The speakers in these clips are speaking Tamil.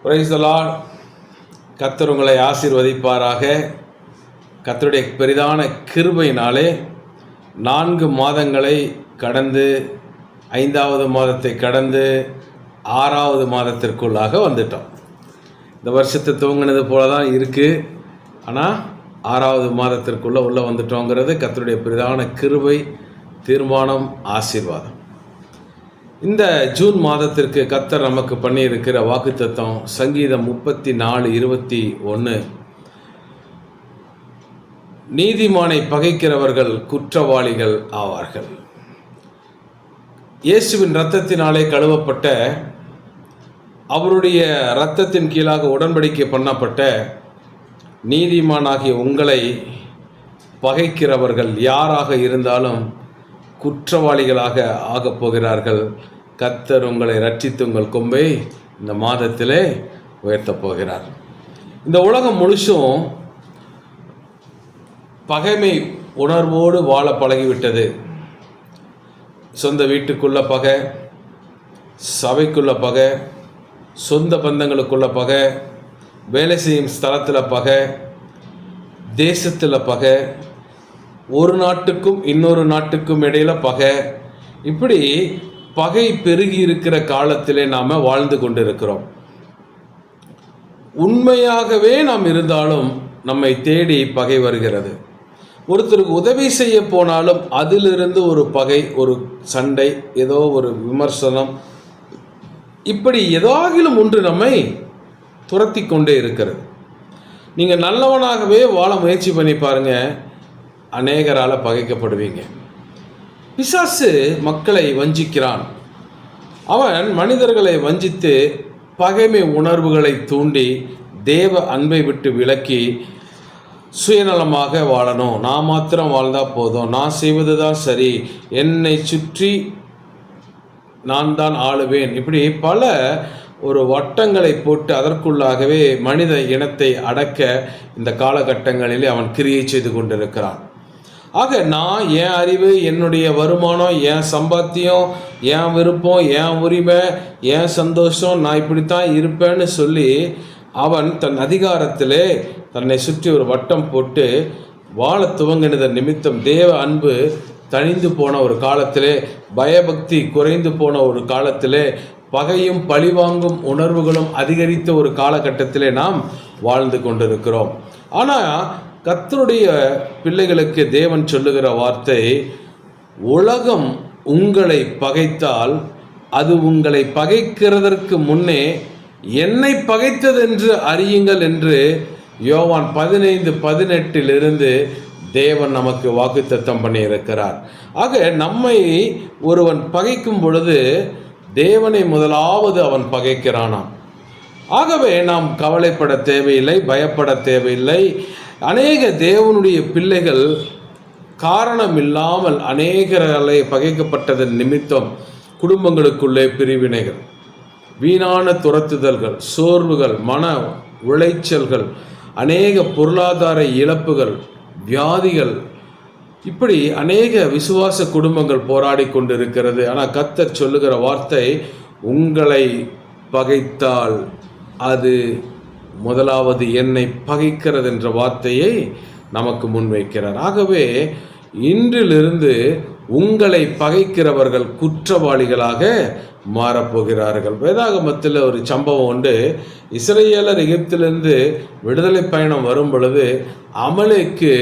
Praise the Lord. கர்த்தர் உங்களை ஆசீர்வதிப்பாராக. கர்த்தருடைய பெரிதான கிருபையினாலே 4 மாதங்களை கடந்து 5வது மாதத்தை கடந்து 6வது மாதத்திற்குள்ளாக வந்துட்டோம். இந்த வருஷத்தை துவங்கினது போல தான் இருக்குது. ஆனால் 6வது மாதத்திற்குள்ளே உள்ளே வந்துட்டோங்கிறது கர்த்தருடைய பெரிதான கிருபை, தீர்மானம், ஆசீர்வாதம். இந்த ஜூன் மாதத்திற்கு கர்த்தர் நமக்கு பண்ணியிருக்கிற வாக்குத்தத்தம் சங்கீதம் 34:21. நீதிமானை பகைக்கிறவர்கள் குற்றவாளிகள் ஆவார்கள். இயேசுவின் இரத்தத்தினாலே கழுவப்பட்ட, அவருடைய இரத்தத்தின் கீழாக உடன்படிக்கை பண்ணப்பட்ட நீதிமானாகிய உங்களை பகைக்கிறவர்கள் யாராக இருந்தாலும் குற்றவாளிகளாக ஆகப் போகிறார்கள். கர்த்தர் உங்களை ரட்சித்து உங்கள் கொம்பை இந்த மாதத்திலே உயர்த்தப் போகிறார். இந்த உலகம் முழுசும் பகைமை உணர்வோடு வாழ பழகிவிட்டது. சொந்த வீட்டுக்குள்ள பகை, சபைக்குள்ள பகை, சொந்த பந்தங்களுக்குள்ள பகை, வேலை செய்யும் ஸ்தலத்தில் பகை, தேசத்தில் பகை, ஒரு நாட்டுக்கும் இன்னொரு நாட்டுக்கும் இடையில பகை. இப்படி பகை பெருகி இருக்கிற காலத்திலே நாம் வாழ்ந்து கொண்டிருக்கிறோம். உண்மையாகவே நாம் இருந்தாலும் நம்மை தேடி பகை வருகிறது. ஒருத்தருக்கு உதவி செய்ய போனாலும் அதிலிருந்து ஒரு பகை, ஒரு சண்டை, ஏதோ ஒரு விமர்சனம், இப்படி ஏதாகிலும் ஒன்று நம்மை துரத்தி கொண்டே இருக்கிறது. நீங்கள் நல்லவனாகவே வாழ முயற்சி பண்ணி பாருங்கள், அநேகரால் பகைக்கப்படுவீங்க. பிசாசு மக்களை வஞ்சிக்கிறான். அவன் மனிதர்களை வஞ்சித்து பகைமை உணர்வுகளை தூண்டி தேவ அன்பை விட்டு விலக்கி சுயநலமாக வாழணும், நான் மாத்திரம் வாழ்ந்தால் போதும், நான் செய்வது தான் சரி, என்னை சுற்றி நான் தான் ஆளுவேன், இப்படி பல ஒரு வட்டங்களை போட்டு அதற்குள்ளாகவே மனித இனத்தை அடக்க இந்த காலகட்டங்களில் அவன் கிரியை செய்து கொண்டிருக்கிறான். ஆக நான் என் அறிவு, என்னுடைய வருமானம், என் சம்பாத்தியம், என் விருப்பம், என் உரிமை, என் சந்தோஷம், நான் இப்படித்தான் இருப்பேன்னு சொல்லி அவன் தன் அதிகாரத்திலே தன்னை சுற்றி ஒரு வட்டம் போட்டு வாழ துவங்கினதன் நிமித்தம் தேவ அன்பு தணிந்து போன ஒரு காலத்திலே, பயபக்தி குறைந்து போன ஒரு காலத்திலே, பகையும் பழிவாங்கும் உணர்வுகளும் அதிகரித்த ஒரு காலகட்டத்திலே நாம் வாழ்ந்து கொண்டிருக்கிறோம். ஆனால் கர்த்தருடைய பிள்ளைகளுக்கு தேவன் சொல்லுகிற வார்த்தை, உலகம் உங்களை பகைத்தால் அது உங்களை பகைக்கிறதற்கு முன்னே என்னை பகைத்ததென்று அறியுங்கள் என்று யோவான் 15:18 தேவன் நமக்கு வாக்குத்தத்தம் பண்ணியிருக்கிறார். ஆக நம்மை ஒருவன் பகைக்கும் பொழுது தேவனை முதலாவது அவன் பகைக்கிறானாம். ஆகவே நாம் கவலைப்பட தேவையில்லை, பயப்பட தேவையில்லை. அநேக தேவனுடைய பிள்ளைகள் காரணமில்லாமல் அநேகரை பகைக்கப்பட்டதன் நிமித்தம் குடும்பங்களுக்குள்ளே பிரிவினைகள், வீணான துரத்துதல்கள், சோர்வுகள், மன உளைச்சல்கள், அநேக பொருளாதார இழப்புகள், வியாதிகள், இப்படி அநேக விசுவாச குடும்பங்கள் போராடி கொண்டிருக்கிறது. ஆனால் கர்த்தர் சொல்லுகிற வார்த்தை, உங்களை பகைத்தால் அது முதலாவது என்னை பகைக்கிறது என்ற வார்த்தையை நமக்கு முன்வைக்கிறார். ஆகவே இன்றிலிருந்து உங்களை பகைக்கிறவர்கள் குற்றவாளிகளாக மாறப்போகிறார்கள். வேதாகமத்தில் ஒரு சம்பவம் உண்டு. இஸ்ரவேலர் எகிப்திலிருந்து விடுதலை பயணம் வரும் பொழுது அமலேக்கு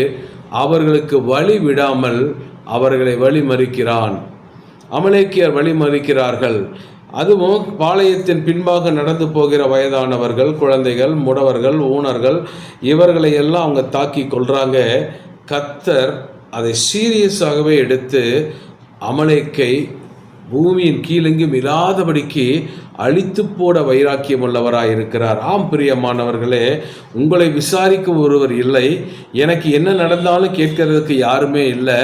அவர்களுக்கு வழி விடாமல் அவர்களை வழிமறிக்கிறான். அமலேக்கியர் வழிமறிக்கிறார்கள். அதுவும் பாளையத்தின் பின்பாக நடந்து போகிற வயதானவர்கள், குழந்தைகள், முடவர்கள், ஊனர்கள், இவர்களை எல்லாம் அவங்க தாக்கி கொள்றாங்க. கர்த்தர் அதை சீரியஸாகவே எடுத்து அமலேக்கை பூமியின் கீழெங்கும் இல்லாதபடிக்கு அழித்து போட வைராக்கியம் உள்ளவராக இருக்கிறார். ஆம் பிரியமானவர்களே, உங்களை விசாரிக்க ஒருவர் இல்லை, எனக்கு என்ன நடந்தாலும் கேட்கறதுக்கு யாருமே இல்லை,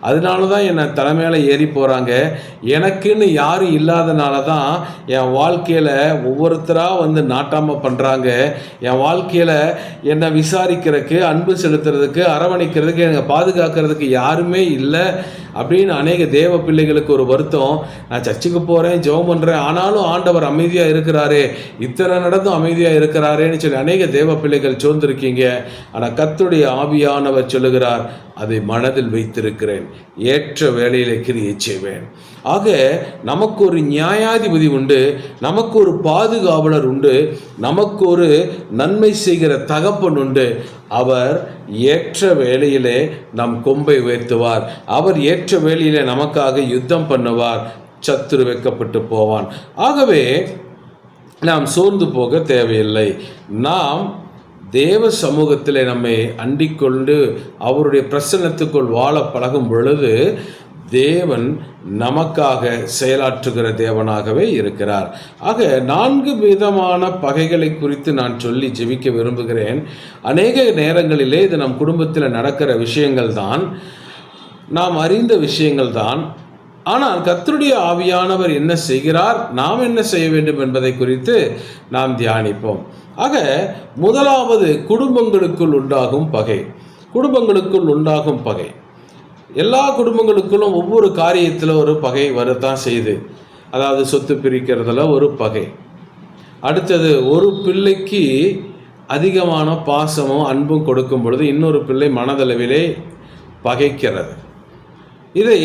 அதனால தான் என்னை தலைமையில ஏறி போகிறாங்க, எனக்குன்னு யாரும் இல்லாதனால தான் என் வாழ்க்கையில் ஒவ்வொருத்தராக வந்து நாட்டாமல் பண்ணுறாங்க, என் வாழ்க்கையில் என்னை விசாரிக்கிறதுக்கு, அன்பு செலுத்துறதுக்கு, அரவணைக்கிறதுக்கு, என்னை பாதுகாக்கிறதுக்கு யாருமே இல்லை அப்படின்னு அநேக தேவ பிள்ளைகளுக்கு ஒரு வருத்தம். நான் சர்ச்சுக்கு போகிறேன், ஜெபம் பண்ணுறேன், ஆனாலும் ஆண்டவர் அமைதியாக இருக்கிறாரே, இத்தனை நடந்தும் அமைதியாக இருக்கிறாரேன்னு சொல்லி அநேக தேவ பிள்ளைகள் சோர்ந்திருக்கீங்க. ஆனால் கர்த்தருடைய ஆவியானவர் சொல்லுகிறார், அதை மனதில் வைத்திருக்கிறேன், ஏற்ற வேளையிலே கிரியை செய்வேன். ஆக நமக்கு ஒரு நியாயாதிபதி உண்டு, நமக்கு ஒரு பாதுகாவலர் உண்டு, நமக்கு ஒரு நன்மை செய்கிற தகப்பன் உண்டு. அவர் ஏற்ற வேளையிலே நம் கொம்பை உயர்த்துவார். அவர் ஏற்ற வேளையிலே நமக்காக யுத்தம் பண்ணுவார். சத்துரு வைக்கப்பட்டு போவான். ஆகவே நாம் சோர்ந்து போக தேவையில்லை. நாம் தேவ சமூகத்தில் நம்மை அண்டிக்கொண்டு அவருடைய பிரசன்னத்துக்குள் வாழ பழகும் பொழுது தேவன் நமக்காக செயலாற்றுகிற தேவனாகவே இருக்கிறார். ஆக 4 விதமான பகைகளை குறித்து நான் சொல்லி ஜெபிக்க விரும்புகிறேன். அநேக நேரங்களிலே இது நம் குடும்பத்தில் நடக்கிற விஷயங்கள் தான், நாம் அறிந்த விஷயங்கள் தான். ஆனால் கர்த்தருடைய ஆவியானவர் என்ன செய்கிறார், நாம் என்ன செய்ய வேண்டும் என்பதை குறித்து நாம் தியானிப்போம். ஆக முதலாவது குடும்பங்களுக்குள் உண்டாகும் பகை. குடும்பங்களுக்குள் உண்டாகும் பகை, எல்லா குடும்பங்களுக்குள்ளும் ஒவ்வொரு காரியத்தில் ஒரு பகை வரத்தான் செய்யுது. அதாவது சொத்து பிரிக்கிறதுல ஒரு பகை, அடுத்தது ஒரு பிள்ளைக்கு அதிகமான பாசமும் அன்பும் கொடுக்கும் பொழுது இன்னொரு பிள்ளை மனதளவிலே பகைக்கிறது. இதை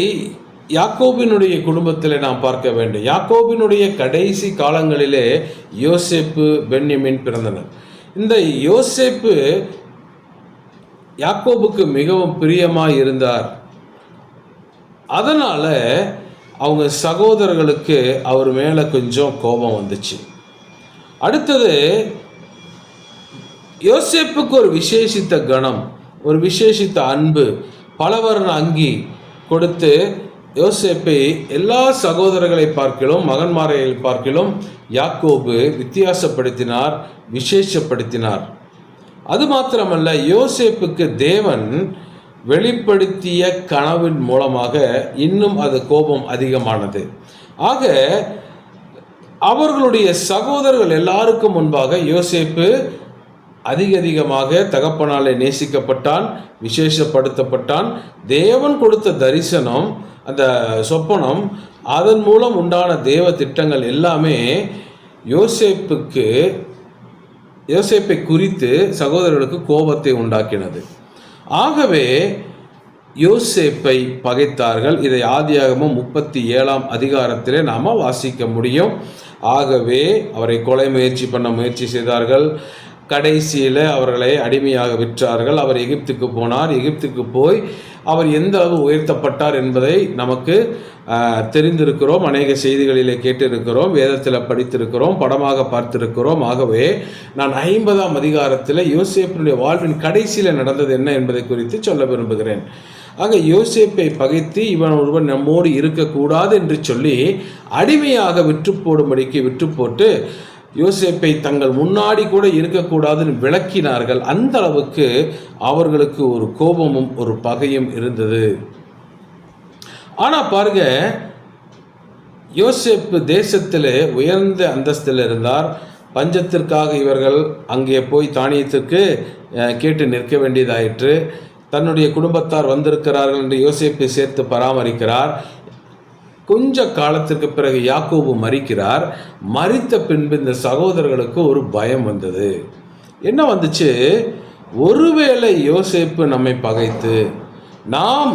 யாக்கோபினுடைய குடும்பத்தில் நாம் பார்க்க வேண்டும். யாக்கோபினுடைய கடைசி காலங்களிலே யோசேப்பு, பென்யமீன் பிறந்தனர். இந்த யோசேப்பு யாக்கோபுக்கு மிகவும் பிரியமாக இருந்தார். அதனால் அவங்க சகோதரர்களுக்கு அவர் மேலே கொஞ்சம் கோபம் வந்துச்சு. அடுத்தது யோசேப்புக்கு ஒரு விசேஷித்த கணம், ஒரு விசேஷித்த அன்பு, பலவர்ண அங்கி கொடுத்து யோசேப்பை எல்லா சகோதரர்களை பார்க்கிலும் மகன்மாரை பார்க்கிலும் யாக்கோபு வித்தியாசப்படுத்தினார், விசேஷப்படுத்தினார். அது மாத்திரமல்ல, யோசேப்புக்கு தேவன் வெளிப்படுத்திய கனவின் மூலமாக இன்னும் அது கோபம் அதிகமானது. ஆக அவர்களுடைய சகோதரர்கள் எல்லாருக்கும் முன்பாக யோசேப்பு அதிகமாக தகப்பனாலே நேசிக்கப்பட்டான், விசேஷப்படுத்தப்பட்டான். தேவன் கொடுத்த தரிசனம், அந்த சொப்பனம், அதன் மூலம் உண்டான தேவ திட்டங்கள் எல்லாமே யோசேப்பை குறித்து சகோதரர்களுக்கு கோபத்தை உண்டாக்கினது. ஆகவே யோசேப்பை பகைத்தார்கள். இதை ஆதியாகமம் 37ஆம் அதிகாரத்திலே நாம் வாசிக்க முடியும். ஆகவே அவரை கொலை முயற்சி செய்தார்கள். கடைசியில் அவர்களை அடிமையாக விற்றார்கள். அவர் எகிப்துக்கு போனார். எகிப்துக்கு போய் அவர் எந்த அளவு உயர்த்தப்பட்டார் என்பதை நமக்கு தெரிந்திருக்கிறோம், அநேக செய்திகளிலே கேட்டிருக்கிறோம், வேதத்தில் படித்திருக்கிறோம், படமாக பார்த்திருக்கிறோம். ஆகவே நான் 50ஆம் அதிகாரத்தில் யோசேப்பினுடைய வாழ்வின் கடைசியில் நடந்தது என்ன என்பதை குறித்து சொல்ல விரும்புகிறேன். ஆக யோசேப்பை பகைத்து இவன் ஒருவன் நம்மோடு இருக்கக்கூடாது என்று சொல்லி அடிமையாக விற்று போடும்படிக்கு விற்று போட்டு யோசேப்பை தங்கள் முன்னாடி கூட இருக்கக்கூடாதுன்னு விளக்கினார்கள். அந்த அளவுக்கு அவர்களுக்கு ஒரு கோபமும் ஒரு பகையும் இருந்தது. ஆனால் பாருங்க, யோசேப்பு தேசத்தில் உயர்ந்த அந்தஸ்தில் இருந்தார். பஞ்சத்திற்காக இவர்கள் அங்கே போய் தானியத்திற்கு கேட்டு நிற்க வேண்டியதாயிற்று. தன்னுடைய குடும்பத்தார் வந்திருக்கிறார்கள் என்று யோசேப்பை சேர்த்து பராமரிக்கிறார். கொஞ்ச காலத்திற்கு பிறகு யாக்கோபு மரிக்கிறார். மரித்த பின்பு இந்த சகோதரர்களுக்கு ஒரு பயம் வந்தது. என்ன வந்துச்சு? ஒருவேளை யோசேப்பு நம்மை பகைத்து நாம்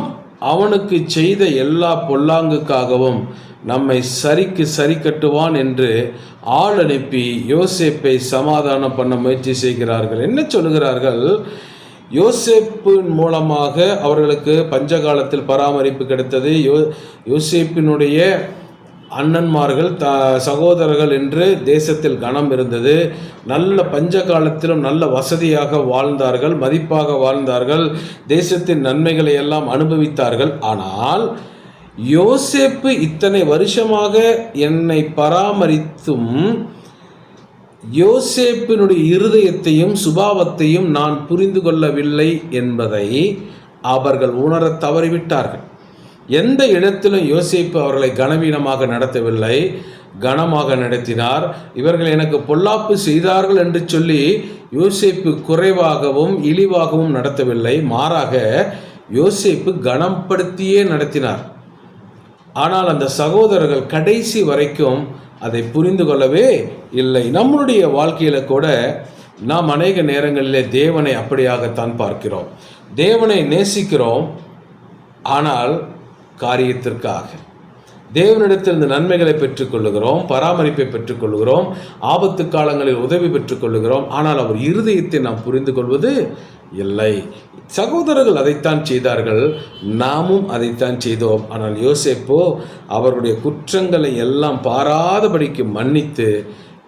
அவனுக்கு செய்த எல்லா பொல்லாங்குக்காகவும் நம்மை சரி கட்டுவான் என்று ஆள் அனுப்பி யோசேப்பை சமாதானம் பண்ண முயற்சி செய்கிறார்கள். என்ன சொல்லுகிறார்கள்? யோசேப்பின் மூலமாக அவர்களுக்கு பஞ்சகாலத்தில் பராமரிப்பு கிடைத்தது. யோசேப்பினுடைய அண்ணன்மார்கள் சகோதரர்கள் என்று தேசத்தில் கனம் இருந்தது. நல்ல பஞ்ச காலத்திலும் நல்ல வசதியாக வாழ்ந்தார்கள், மதிப்பாக வாழ்ந்தார்கள், தேசத்தின் நன்மைகளை எல்லாம் அனுபவித்தார்கள். ஆனால் யோசேப்பு இத்தனை வருஷமாக என்னை பராமரித்தும் யோசேப்பினுடைய இருதயத்தையும் சுபாவத்தையும் நான் புரிந்து கொள்ளவில்லை என்பதை அவர்கள் உணர தவறிவிட்டார்கள். எந்த இடத்திலும் யோசேப்பு அவர்களை கனவீனமாக நடத்தவில்லை, கனமாக நடத்தினார். இவர்கள் எனக்கு பொல்லாப்பு செய்தார்கள் என்று சொல்லி யோசேப்பு குறைவாகவும் இழிவாகவும் நடத்தவில்லை. மாறாக யோசேப்பு கனப்படுத்தியே நடத்தினார். ஆனால் அந்த சகோதரர்கள் கடைசி வரைக்கும் அதை புரிந்து கொள்ளவே இல்லை. நம்மளுடைய வாழ்க்கையில் கூட நாம் அநேக நேரங்களிலே தேவனை அப்படியாகத்தான் பார்க்கிறோம். தேவனை நேசிக்கிறோம், ஆனால் காரியத்திற்காக. தேவனிடத்திலிருந்து நன்மைகளை பெற்றுக்கொள்ளுகிறோம், பராமரிப்பை பெற்றுக்கொள்ளுகிறோம், ஆபத்து காலங்களில் உதவி பெற்றுக்கொள்ளுகிறோம். ஆனால் அவர் இருதயத்தை நாம் புரிந்து கொள்வது இல்லை. சகோதரர்கள் அதைத்தான் செய்தார்கள், நாமும் அதைத்தான் செய்தோம். ஆனால் யோசேப்போ அவருடைய குற்றங்களை எல்லாம் பாராதபடிக்கு மன்னித்து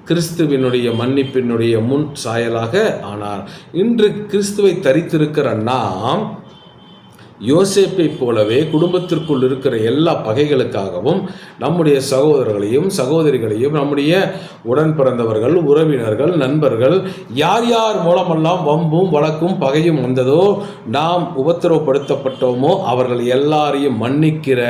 கிறிஸ்துவினுடைய மன்னிப்பினுடைய முன் சாயலாக ஆனார். இன்று கிறிஸ்துவை தரித்திருக்கிற நாம் யோசேப்பை போலவே குடும்பத்திற்குள் இருக்கிற எல்லா பகைகளுக்காகவும் நம்முடைய சகோதரர்களையும் சகோதரிகளையும் நம்முடைய உடன் பிறந்தவர்கள், உறவினர்கள், நண்பர்கள், யார் யார் மூலமெல்லாம் வம்பும் வழக்கும் பகையும் வந்ததோ, நாம் உபத்திரவப்படுத்தப்பட்டோமோ அவர்கள் எல்லாரையும் மன்னிக்கிற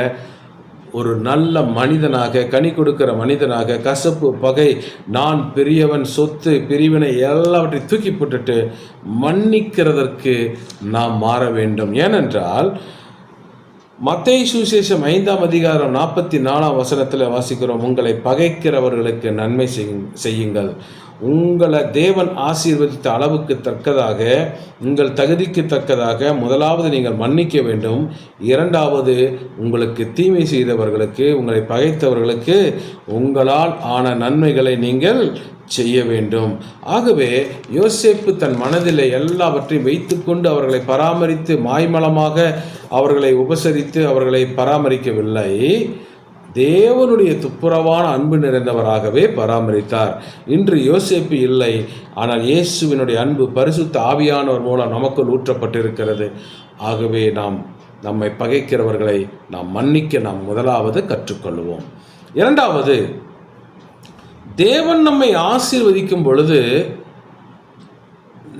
ஒரு நல்ல மனிதனாக, கனி கொடுக்கிற மனிதனாக, கசப்பு, பகை, நான் பெரியவன், சொத்து, பிரிவினை எல்லாவற்றையும் தூக்கி போட்டுட்டு மன்னிக்கிறதற்கு நாம் மாற வேண்டும். ஏனென்றால் மத்தேயு சுவிசேஷம் 5ஆம் அதிகாரம் 44ஆம் வசனத்தில் வாசிக்கிறோம், உங்களை பகைக்கிறவர்களுக்கு நன்மை செய்யுங்கள், உங்களை தேவன் ஆசீர்வதித்த அளவுக்கு தக்கதாக, உங்கள் தகுதிக்கு தக்கதாக முதலாவது நீங்கள் மன்னிக்க வேண்டும், இரண்டாவது உங்களுக்கு தீமை செய்தவர்களுக்கு, உங்களை பகைத்தவர்களுக்கு உங்களால் ஆன நன்மைகளை நீங்கள் செய்ய வேண்டும். ஆகவே யோசேப்பு தன் மனதில் எல்லாவற்றையும் வைத்துக்கொண்டு அவர்களை பராமரித்து மாய்மலமாக அவர்களை உபசரித்து அவர்களை பராமரிக்கவில்லை, தேவனுடைய துப்புரவான அன்பு நிறைந்தவராகவே பராமரித்தார். இன்று யோசேப்பு இல்லை, ஆனால் இயேசுவினுடைய அன்பு பரிசுத்த ஆவியானவர் மூலம் நமக்குள் ஊற்றப்பட்டிருக்கிறது. ஆகவே நம்மை பகைக்கிறவர்களை நாம் மன்னிக்க நாம் முதலாவது கற்றுக்கொள்வோம். இரண்டாவது, தேவன் நம்மை ஆசீர்வதிக்கும் பொழுது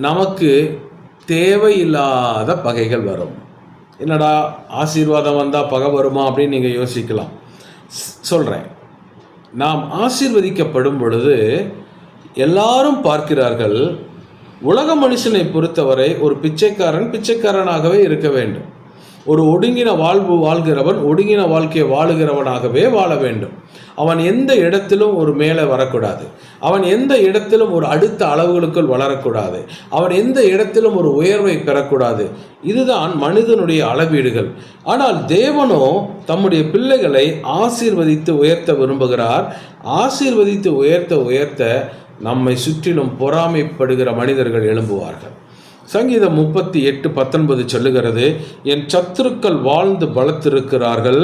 நமக்கு தேவையில்லாத பகைகள் வரும். என்னடா ஆசீர்வாதம் வந்தால் பகை வருமா அப்படின்னு நீங்கள் யோசிக்கலாம். சொல்கிறேன், நாம் ஆசீர்வதிக்கப்படும் பொழுது எல்லாரும் பார்க்கிறார்கள், உலக மனுஷனை பொறுத்தவரை ஒரு பிச்சைக்காரனாகவே இருக்க வேண்டும். ஒரு ஒடுங்கின வாழ்வு வாழ்கிறவன் ஒடுங்கின வாழ்க்கையை வாழுகிறவனாகவே வாழ வேண்டும். அவன் எந்த இடத்திலும் ஒரு மேலே வரக்கூடாது, அவன் எந்த இடத்திலும் ஒரு அடுத்த அளவுகளுக்குள் வளரக்கூடாது, அவன் எந்த இடத்திலும் ஒரு உயர்வை பெறக்கூடாது. இதுதான் மனிதனுடைய அளவீடுகள். ஆனால் தேவனோ தம்முடைய பிள்ளைகளை ஆசீர்வதித்து உயர்த்த விரும்புகிறார். ஆசீர்வதித்து உயர்த்த நம்மை சுற்றிலும் பொறாமைப்படுகிற மனிதர்கள் எழும்புவார்கள். சங்கீதம் 38:19 சொல்லுகிறது, என் சத்துருக்கள் வாழ்ந்து பலத்திருக்கிறார்கள்,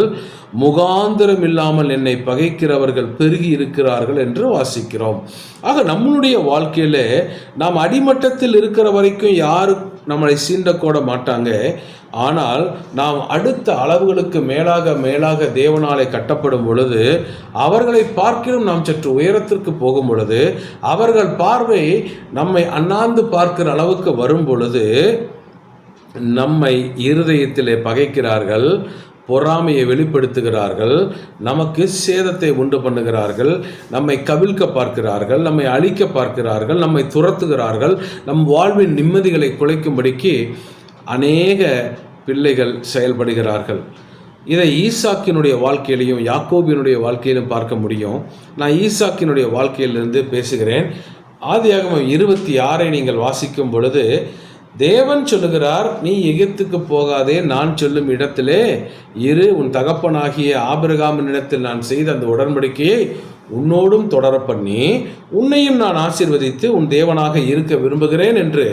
முகாந்திரம் இல்லாமல் என்னை பகைக்கிறவர்கள் பெருகி இருக்கிறார்கள் என்று வாசிக்கிறோம். ஆக நம்மளுடைய வாழ்க்கையில் நாம் அடிமட்டத்தில் இருக்கிற வரைக்கும் யாரும் நம்மளை சீண்டக்கூட மாட்டாங்க. ஆனால் நாம் அடுத்த அளவுகளுக்கு மேலாக தேவனாலே கட்டப்படும் பொழுது, அவர்களை பார்க்கிறோம் நாம் சற்று உயரத்திற்கு போகும் பொழுது, அவர்கள் பார்வை நம்மை அண்ணாந்து பார்க்கிற அளவுக்கு வரும் பொழுது நம்மை இருதயத்திலே பகைக்கிறார்கள், பொறாமையை வெளிப்படுத்துகிறார்கள், நமக்கு சேதத்தை உண்டு பண்ணுகிறார்கள், நம்மை கவிழ்க்க பார்க்கிறார்கள், நம்மை அழிக்க பார்க்கிறார்கள், நம்மை துரத்துகிறார்கள், நம் வாழ்வின் நிம்மதிகளை குலைக்கும்படிக்கு அநேக பிள்ளைகள் செயல்படுகிறார்கள். இதை ஈசாக்கினுடைய வாழ்க்கையிலையும் யாக்கோபினுடைய வாழ்க்கையிலும் பார்க்க முடியும். நான் ஈசாக்கினுடைய வாழ்க்கையிலிருந்து பேசுகிறேன். ஆதியாகமம் 26 நீங்கள் வாசிக்கும் பொழுது தேவன் சொல்லுகிறார், நீ எகிப்துக்கு போகாதே, நான் சொல்லும் இடத்திலே இரு, உன் தகப்பனாகிய ஆபிரகாமினிடத்தில் நான் செய்த அந்த உடன்படிக்கையை உன்னோடும் தொடர பண்ணி உன்னையும் நான் ஆசீர்வதித்து உன் தேவனாக இருக்க விரும்புகிறேன் என்று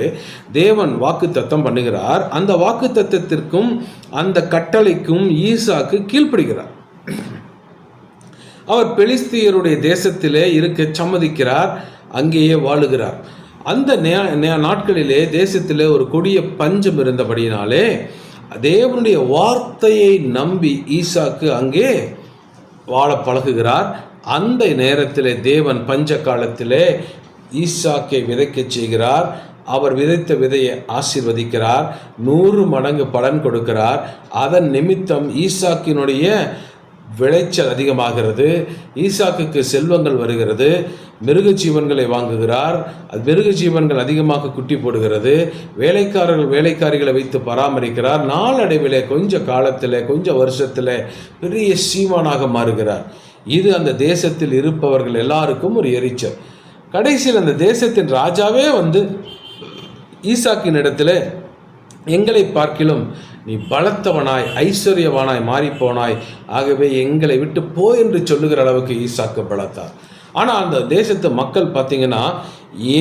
தேவன் வாக்குத்தத்தம் பண்ணுகிறார். அந்த வாக்குத்தத்தத்திற்கும் அந்த கட்டளைக்கும் ஈசாக்கு கீழ்ப்படுகிறார். அவர் பெலிஸ்தியருடைய தேசத்திலே இருக்க சம்மதிக்கிறார், அங்கேயே வாழுகிறார். அந்த நாட்களிலே தேசத்திலே ஒரு கொடிய பஞ்சம் இருந்தபடியினாலே தேவனுடைய வார்த்தையை நம்பி ஈசாக்கு அங்கே வாழ பழகுகிறார். அந்த நேரத்திலே தேவன் பஞ்ச காலத்திலே ஈசாக்கை விதைக்க செய்கிறார். அவர் விதைத்த விதையை ஆசீர்வதிக்கிறார், 100 மடங்கு பலன் கொடுக்கிறார். அதன் நிமித்தம் ஈசாக்கினுடைய விளைச்சல் அதிகமாகிறது. ஈசாக்குக்கு செல்வங்கள் வருகிறது. மிருக ஜீவன்களை வாங்குகிறார். அது மிருக ஜீவன்கள் அதிகமாக குட்டி போடுகிறது. வேலைக்காரிகளை வைத்து பராமரிக்கிறார். நாளடைவில் கொஞ்ச காலத்தில் கொஞ்ச வருஷத்தில் பெரிய சீமானாக மாறுகிறார். இது அந்த தேசத்தில் இருப்பவர்கள் எல்லாருக்கும் ஒரு எரிச்சல். கடைசியில் அந்த தேசத்தின் ராஜாவே வந்து ஈசாக்கின் இடத்துல, எங்களை பார்க்கிலும் நீ பலத்தவனாய் ஐஸ்வர்யவானாய் மாறிப்போனாய், ஆகவே எங்களை விட்டு போ என்று சொல்லுகிற அளவுக்கு ஈசாக்கு பலத்தார். ஆனால் அந்த தேசத்து மக்கள் பார்த்தீங்கன்னா,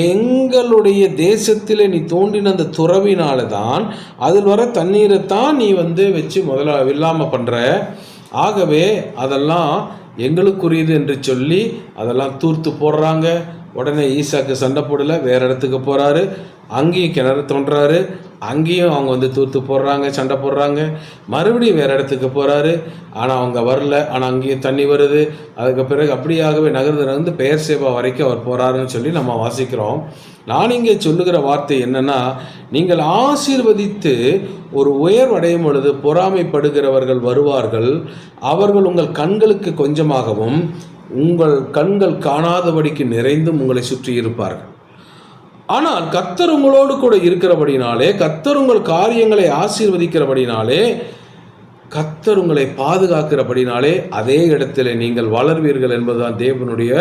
எங்களுடைய தேசத்தில் நீ தோண்டின அந்த துறவினால தான் அதில் வர தண்ணீரை தான் நீ வந்து வச்சு இல்லாமல் பண்ணுற, ஆகவே அதெல்லாம் எங்களுக்குரியது என்று சொல்லி அதெல்லாம் தூர்த்து போடுறாங்க. உடனே ஈசாக்கு சண்டை போடலை, வேறு இடத்துக்கு போகிறாரு. அங்கேயும் கிணறு தோன்றாரு. அங்கேயும் அவங்க வந்து தூத்து போடுறாங்க, சண்டை போடுறாங்க. மறுபடியும் வேறு இடத்துக்கு போகிறாரு. ஆனால் அவங்க வரல. ஆனால் அங்கேயும் தண்ணி வருது. அதுக்கு பிறகு அப்படியாகவே நகர்ந்து பெயர் சேவா வரைக்கும் அவர் போகிறாருன்னு சொல்லி நம்ம வாசிக்கிறோம். நான் இங்கே சொல்லுகிற வார்த்தை என்னென்னா, நீங்கள் ஆசீர்வதித்து ஒரு உயர்வடையும் பொழுது பொறாமைப்படுகிறவர்கள் வருவார்கள். அவர்கள் உங்கள் கண்களுக்கு கொஞ்சமாகவும் உங்கள் கண்கள் காணாதபடிக்கு நிறைந்தும் உங்களை சுற்றி இருப்பார்கள். ஆனால் கர்த்தர் உங்களோடு கூட இருக்கிறபடினாலே, கர்த்தர் உங்கள் காரியங்களை ஆசீர்வதிக்கிறபடினாலே, கர்த்தர் உங்களை பாதுகாக்கிறபடினாலே அதே இடத்துல நீங்கள் வளர்வீர்கள் என்பதுதான் தேவனுடைய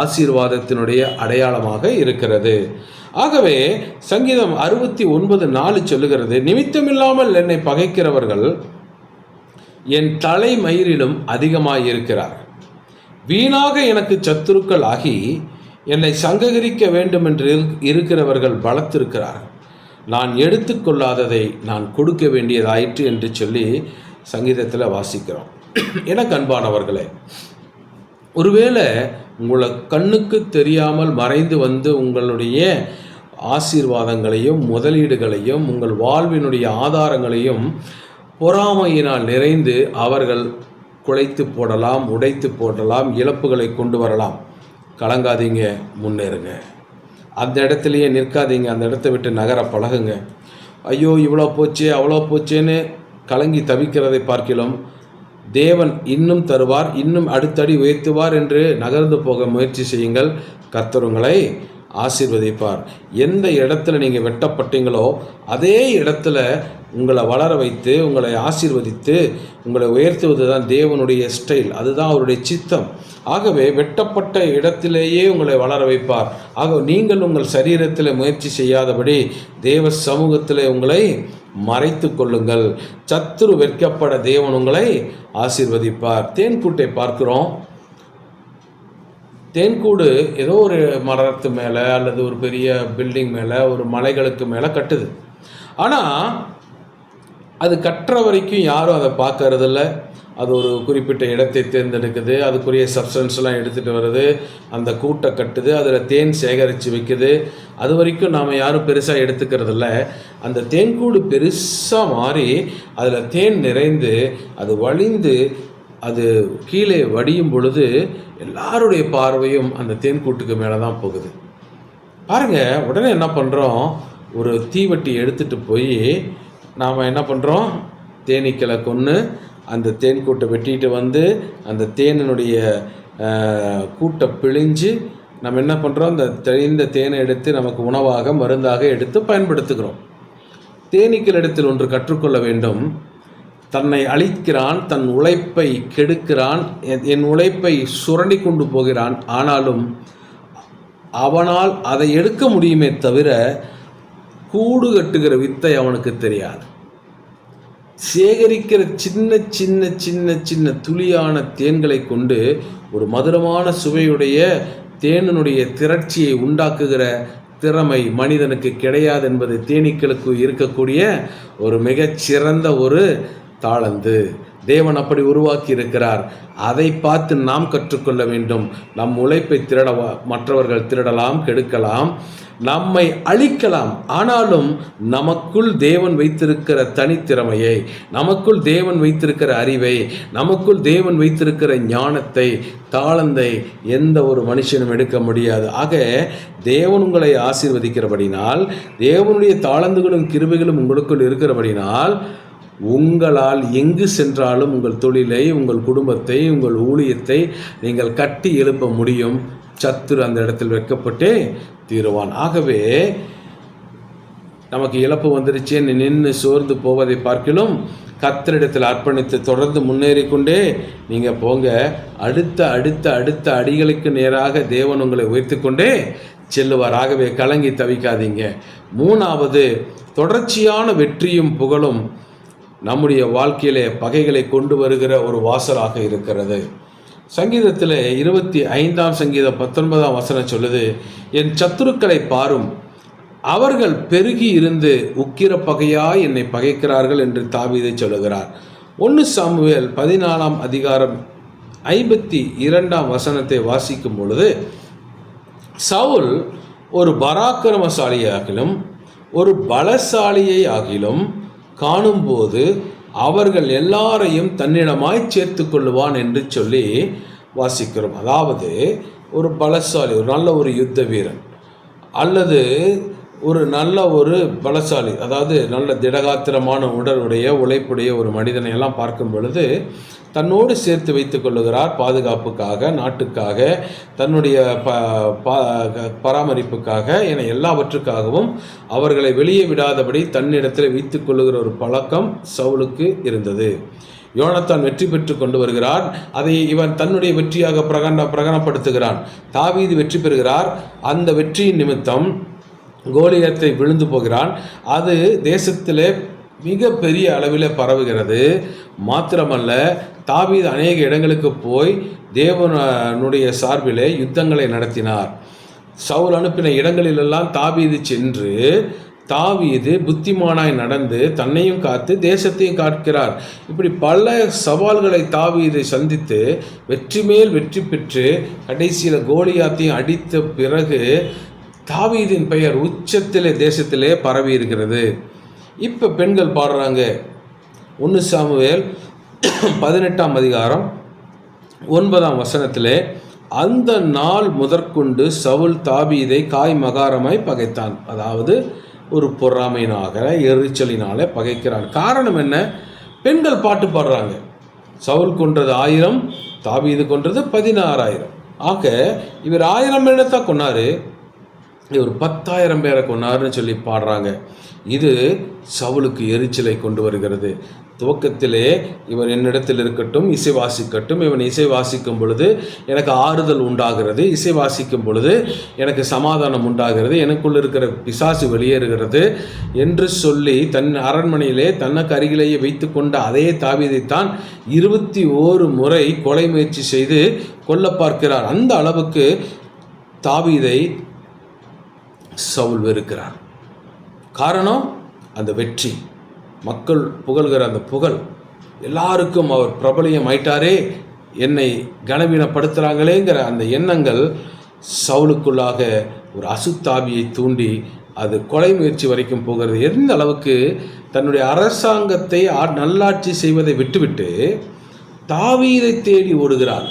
ஆசீர்வாதத்தினுடைய அடையாளமாக இருக்கிறது. ஆகவே சங்கீதம் 69:4 சொல்லுகிறது, நிமித்தமில்லாமல் என்னை பகைக்கிறவர்கள் என் தலைமயிரிலும் அதிகமாயிருக்கிறார். வீணாக எனக்கு சத்துருக்கள் ஆகி என்னை சங்ககரிக்க வேண்டும் என்று இருக்கிறவர்கள் பலத்திருக்கிறார்கள். நான் எடுத்துக்கொள்ளாததை நான் கொடுக்க வேண்டியதாயிற்று என்று சொல்லி சங்கீதத்தில் வாசிக்கிறோம். எனக்கு அன்பானவர்களே, ஒருவேளை உங்களை கண்ணுக்கு தெரியாமல் மறைந்து வந்து உங்களுடைய ஆசீர்வாதங்களையும் முதலீடுகளையும் உங்கள் வாழ்வினுடைய ஆதாரங்களையும் பொறாமையினால் நிறைந்து அவர்கள் குலைத்து போடலாம், உடைத்து போடலாம், இழப்புகளை கொண்டு வரலாம். கலங்காதீங்க, முன்னேறுங்க. அந்த இடத்துலையே நிற்காதீங்க, அந்த இடத்த விட்டு நகர பழகுங்க. ஐயோ இவ்வளோ போச்சே அவ்வளோ போச்சேன்னு கலங்கி தவிக்கிறதை பார்க்கிலும் தேவன் இன்னும் தருவார், இன்னும் அடுத்தடி உயர்த்துவார் என்று நகர்ந்து போக முயற்சி செய்யுங்கள். கர்த்தர் உங்களை ஆசீர்வதிப்பார். எந்த இடத்துல நீங்கள் வெட்டப்பட்டீங்களோ அதே இடத்துல உங்களை வளர வைத்து உங்களை ஆசீர்வதித்து உங்களை உயர்த்துவது தான் தேவனுடைய ஸ்டைல், அதுதான் அவருடைய சித்தம். ஆகவே வெட்டப்பட்ட இடத்திலேயே உங்களை வளர வைப்பார். ஆக நீங்கள் உங்கள் சரீரத்தில் முயற்சி செய்யாதபடி தேவ சமூகத்தில் உங்களை மறைத்து கொள்ளுங்கள். சத்துரு வெட்கப்பட தேவன் உங்களை ஆசீர்வதிப்பார். தேன்கூட்டை பார்க்கிறோம். தேன்கூடு ஏதோ ஒரு மரத்து மேலே அல்லது ஒரு பெரிய பில்டிங் மேலே ஒரு மலைகளுக்கு மேலே கட்டுது. ஆனால் அது கட்டுற வரைக்கும் யாரும் அதை பார்க்கறதில்ல. அது ஒரு குறிப்பிட்ட இடத்தை தேர்ந்தெடுக்குது, அதுக்குரிய சப்ஸ்டன்ஸ்லாம் எடுத்துகிட்டு வருது, அந்த கூட்டை கட்டுது, அதில் தேன் சேகரித்து வைக்குது. அது வரைக்கும் நாம் யாரும் பெருசாக எடுத்துக்கிறதில்ல. அந்த தேன்கூடு பெருசாக மாறி அதில் தேன் நிறைந்து அது வழிந்து அது கீழே வடியும் பொழுது எல்லாருடைய பார்வையும் அந்த தேன்கூட்டுக்கு மேலே தான் போகுது. பாருங்கள், உடனே என்ன பண்ணுறோம், ஒரு தீவட்டி எடுத்துகிட்டு போய் நாம் என்ன பண்ணுறோம், தேனீக்களை கொன்று அந்த தேன்கூட்டை வெட்டிட்டு வந்து அந்த தேனினுடைய கூட்டை பிழிஞ்சு நம்ம என்ன பண்ணுறோம், அந்த தெளிந்த தேனை எடுத்து நமக்கு உணவாக மருந்தாக எடுத்து பயன்படுத்துகிறோம். தேனீக்கள் இடத்தில் ஒன்று கற்றுக்கொள்ள வேண்டும். தன்னை அழிக்கிறான், தன் உழைப்பை கெடுக்கிறான், என் உழைப்பை சுரண்டி கொண்டு போகிறான். ஆனாலும் அவனால் அதை எடுக்க முடியுமே தவிர கூடு கட்டுகிற வித்தை அவனுக்கு தெரியாது. சேகரிக்கிற சின்ன சின்ன சின்ன சின்ன துளியான தேன்களை கொண்டு ஒரு மதுரமான சுவையுடைய தேனினுடைய திரட்சியை உண்டாக்குகிற திறமை மனிதனுக்கு கிடையாது என்பது தேனீக்களுக்கு இருக்கக்கூடிய ஒரு மிகச்சிறந்த ஒரு தாளந்து. தேவன் அப்படி உருவாக்கி இருக்கிறார். அதை பார்த்து நாம் கற்றுக்கொள்ள வேண்டும். நம் உழைப்பை மற்றவர்கள் திருடலாம், கெடுக்கலாம், நம்மை அழிக்கலாம். ஆனாலும் நமக்குள் தேவன் வைத்திருக்கிற தனித்திறமையை, நமக்குள் தேவன் வைத்திருக்கிற அறிவை, நமக்குள் தேவன் வைத்திருக்கிற ஞானத்தை, தாளந்தை எந்த ஒரு மனுஷனும் எடுக்க முடியாது. ஆக தேவன் உங்களை ஆசீர்வதிக்கிறபடினால், தேவனுடைய தாளந்துகளும் கிருபைகளும் உங்களுக்குள் இருக்கிறபடினால் உங்களால் எங்கு சென்றாலும் உங்கள் தொழிலை, உங்கள் குடும்பத்தை, உங்கள் ஊழியத்தை நீங்கள் கட்டி எழுப்ப முடியும். சத்துரு அந்த இடத்தில் வைக்கப்பட்டே தீருவான். ஆகவே நமக்கு இழப்பு வந்துருச்சேன்னு நின்று சோர்ந்து போவதை பார்க்கிலும் கர்த்தரிடத்தில் அர்ப்பணித்து தொடர்ந்து முன்னேறிக்கொண்டே நீங்கள் போங்க. அடுத்த அடுத்த அடுத்த அடிகளுக்கு நேராக தேவன் உங்களை உயர்த்தி கொண்டே செல்லுவார். ஆகவே கலங்கி தவிக்காதீங்க. மூணாவது, தொடர்ச்சியான வெற்றியும் புகழும் நம்முடைய வாழ்க்கையிலே பகைகளை கொண்டு வருகிற ஒரு வாசலாக இருக்கிறது. சங்கீதத்தில் 25ஆம் சங்கீதம் 19ஆம் வசனம் சொல்லுது, என் சத்துருக்களை பாரும், அவர்கள் பெருகி இருந்து உக்கிர பகையாய் என்னை பகைக்கிறார்கள் என்று தாவீது சொல்லுகிறார். 1 சாமுவேல் 14ஆம் அதிகாரம் 52ஆம் வசனத்தை வாசிக்கும் பொழுது, சவுல் ஒரு பராக்கிரமசாலியாகிலும் ஒரு பலசாலியை ஆகிலும் காணும்போது அவர்கள் எல்லாரையும் தன்னிடமாய் சேர்த்து கொள்ளுவான் என்று சொல்லி வாசிக்கிறோம். அதாவது ஒரு பலசாலி, ஒரு நல்ல ஒரு யுத்த வீரன் அல்லது ஒரு நல்ல ஒரு பலசாலி, அதாவது நல்ல திடகாத்திரமான உடலுடைய உழைப்புடைய ஒரு மனிதனை எல்லாம் பார்க்கும் பொழுது தன்னோடு சேர்த்து வைத்து கொள்ளுகிறார். பாதுகாப்புக்காக, நாட்டுக்காக, தன்னுடைய பராமரிப்புக்காக என எல்லாவற்றுக்காகவும் அவர்களை வெளியே விடாதபடி தன்னிடத்தில் வைத்து கொள்ளுகிற ஒரு பழக்கம் சவுலுக்கு இருந்தது. யோனத்தான் வெற்றி பெற்று கொண்டு வருகிறார். அதை இவன் தன்னுடைய வெற்றியாக பிரகடனப்படுத்துகிறான். தாவீது வெற்றி பெறுகிறார். அந்த வெற்றியின் நிமித்தம் கோலியத்தை விழுந்து போகிறான். அது தேசத்திலே மிக பெரிய அளவில் பரவுகிறது. மாத்திரமல்ல, தாவீது அநேக இடங்களுக்கு போய் தேவனுடைய சார்பிலே யுத்தங்களை நடத்தினார். சவுல் அனுப்பின இடங்களிலெல்லாம் தாவீது சென்று தாவீது புத்திமானாய் நடந்து தன்னையும் காத்து தேசத்தையும் காக்கிறார். இப்படி பல சவால்களை தாவீது சந்தித்து வெற்றி மேல் வெற்றி பெற்று கடைசியில் கோலியாத்தையும் அடித்த பிறகு தாவீதின் பெயர் உச்சத்திலே தேசத்திலே பரவி இருக்கிறது. இப்போ பெண்கள் பாடுறாங்க. 1 சாமுவேல் 18ஆம் அதிகாரம் 9ஆம் வசனத்திலே, அந்த நாள் முதற்கொண்டு சவுல் தாவீதை காய் மகாரமாய் பகைத்தான். அதாவது ஒரு பொறாமையினாக, எரிச்சலினால பகைக்கிறான். காரணம் என்ன? பெண்கள் பாட்டு பாடுறாங்க. சவுல் கொன்றது 1000, தாவீது கொன்றது 16,000. ஆக இவர் 1000 பேரை தான் கொன்னாரு, இவர் 10,000 பேரை கொன்னாருன்னு சொல்லி பாடுறாங்க. இது சவுலுக்கு எரிச்சலை கொண்டு வருகிறது. துவக்கத்திலே இவர் என்னிடத்தில் இருக்கட்டும், இசை வாசிக்கட்டும். இவன் இசை வாசிக்கும் பொழுது எனக்கு ஆறுதல் உண்டாகிறது, இசை வாசிக்கும் பொழுது எனக்கு சமாதானம் உண்டாகிறது, எனக்குள்ள இருக்கிற பிசாசு வெளியேறுகிறது என்று சொல்லி தன் அரண்மனையிலே தனக்கு அருகிலேயே வைத்து கொண்ட அதே தாவீதைத்தான் 21 முறை கொலை முயற்சி செய்து கொல்ல பார்க்கிறார். அந்த அளவுக்கு தாவீதை சவுல் வெறுக்கிறார். காரணம் அந்த வெற்றி, மக்கள் புகழ்கிற அந்த புகழ், எல்லாருக்கும் அவர் பிரபலியம் ஆயிட்டாரே, என்னை கனவீனப்படுத்துகிறாங்களேங்கிற அந்த எண்ணங்கள் சவுலுக்குள்ளாக ஒரு அசுத்தாவியை தூண்டி அது கொலை முயற்சி வரைக்கும் போகிறது. எந்த அளவுக்கு தன்னுடைய அரசாங்கத்தை நல்லாட்சி செய்வதை விட்டுவிட்டு தாவீதை தேடி ஓடுகிறார்,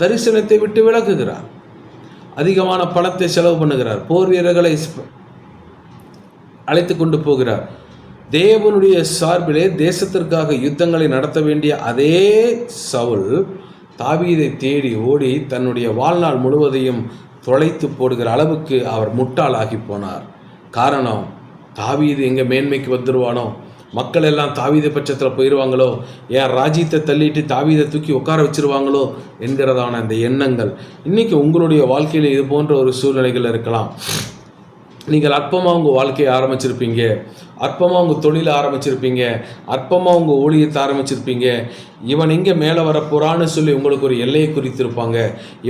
தரிசனத்தை விட்டு விலகுகிறார், அதிகமான பணத்தை செலவு பண்ணுகிறார், போர் வீரர்களை அழைத்து கொண்டு போகிறார். தேவனுடைய சார்பிலே தேசத்திற்காக யுத்தங்களை நடத்த வேண்டிய அதே சவுல் தாவீதை தேடி ஓடி தன்னுடைய வாழ்நாள் முழுவதையும் தொலைத்து போடுகிற அளவுக்கு அவர் முட்டாளாகி போனார். காரணம், தாவீது எங்கே மேன்மைக்கு வந்துடுவானோ, மக்கள் எல்லாம் தாவீதை பட்சத்தில் போயிடுவாங்களோ, என் ராஜ்யத்தை தள்ளிட்டு தாவீதை தூக்கி உட்கார வச்சிருவாங்களோ என்கிறதான அந்த எண்ணங்கள். இன்றைக்கி உங்களுடைய வாழ்க்கையில் இது போன்ற ஒரு சூழ்நிலைகள் இருக்கலாம். நீங்கள் அற்பமாக உங்கள் வாழ்க்கையை ஆரம்பிச்சிருப்பீங்க, அற்பமாக உங்கள் தொழிலை ஆரம்பிச்சிருப்பீங்க, அற்பமாக உங்கள் ஊழியத்தை ஆரம்பிச்சிருப்பீங்க. இவன் எங்கே மேலே வரப்போகிறான்னு சொல்லி உங்களுக்கு ஒரு எல்லையை குறித்திருப்பாங்க.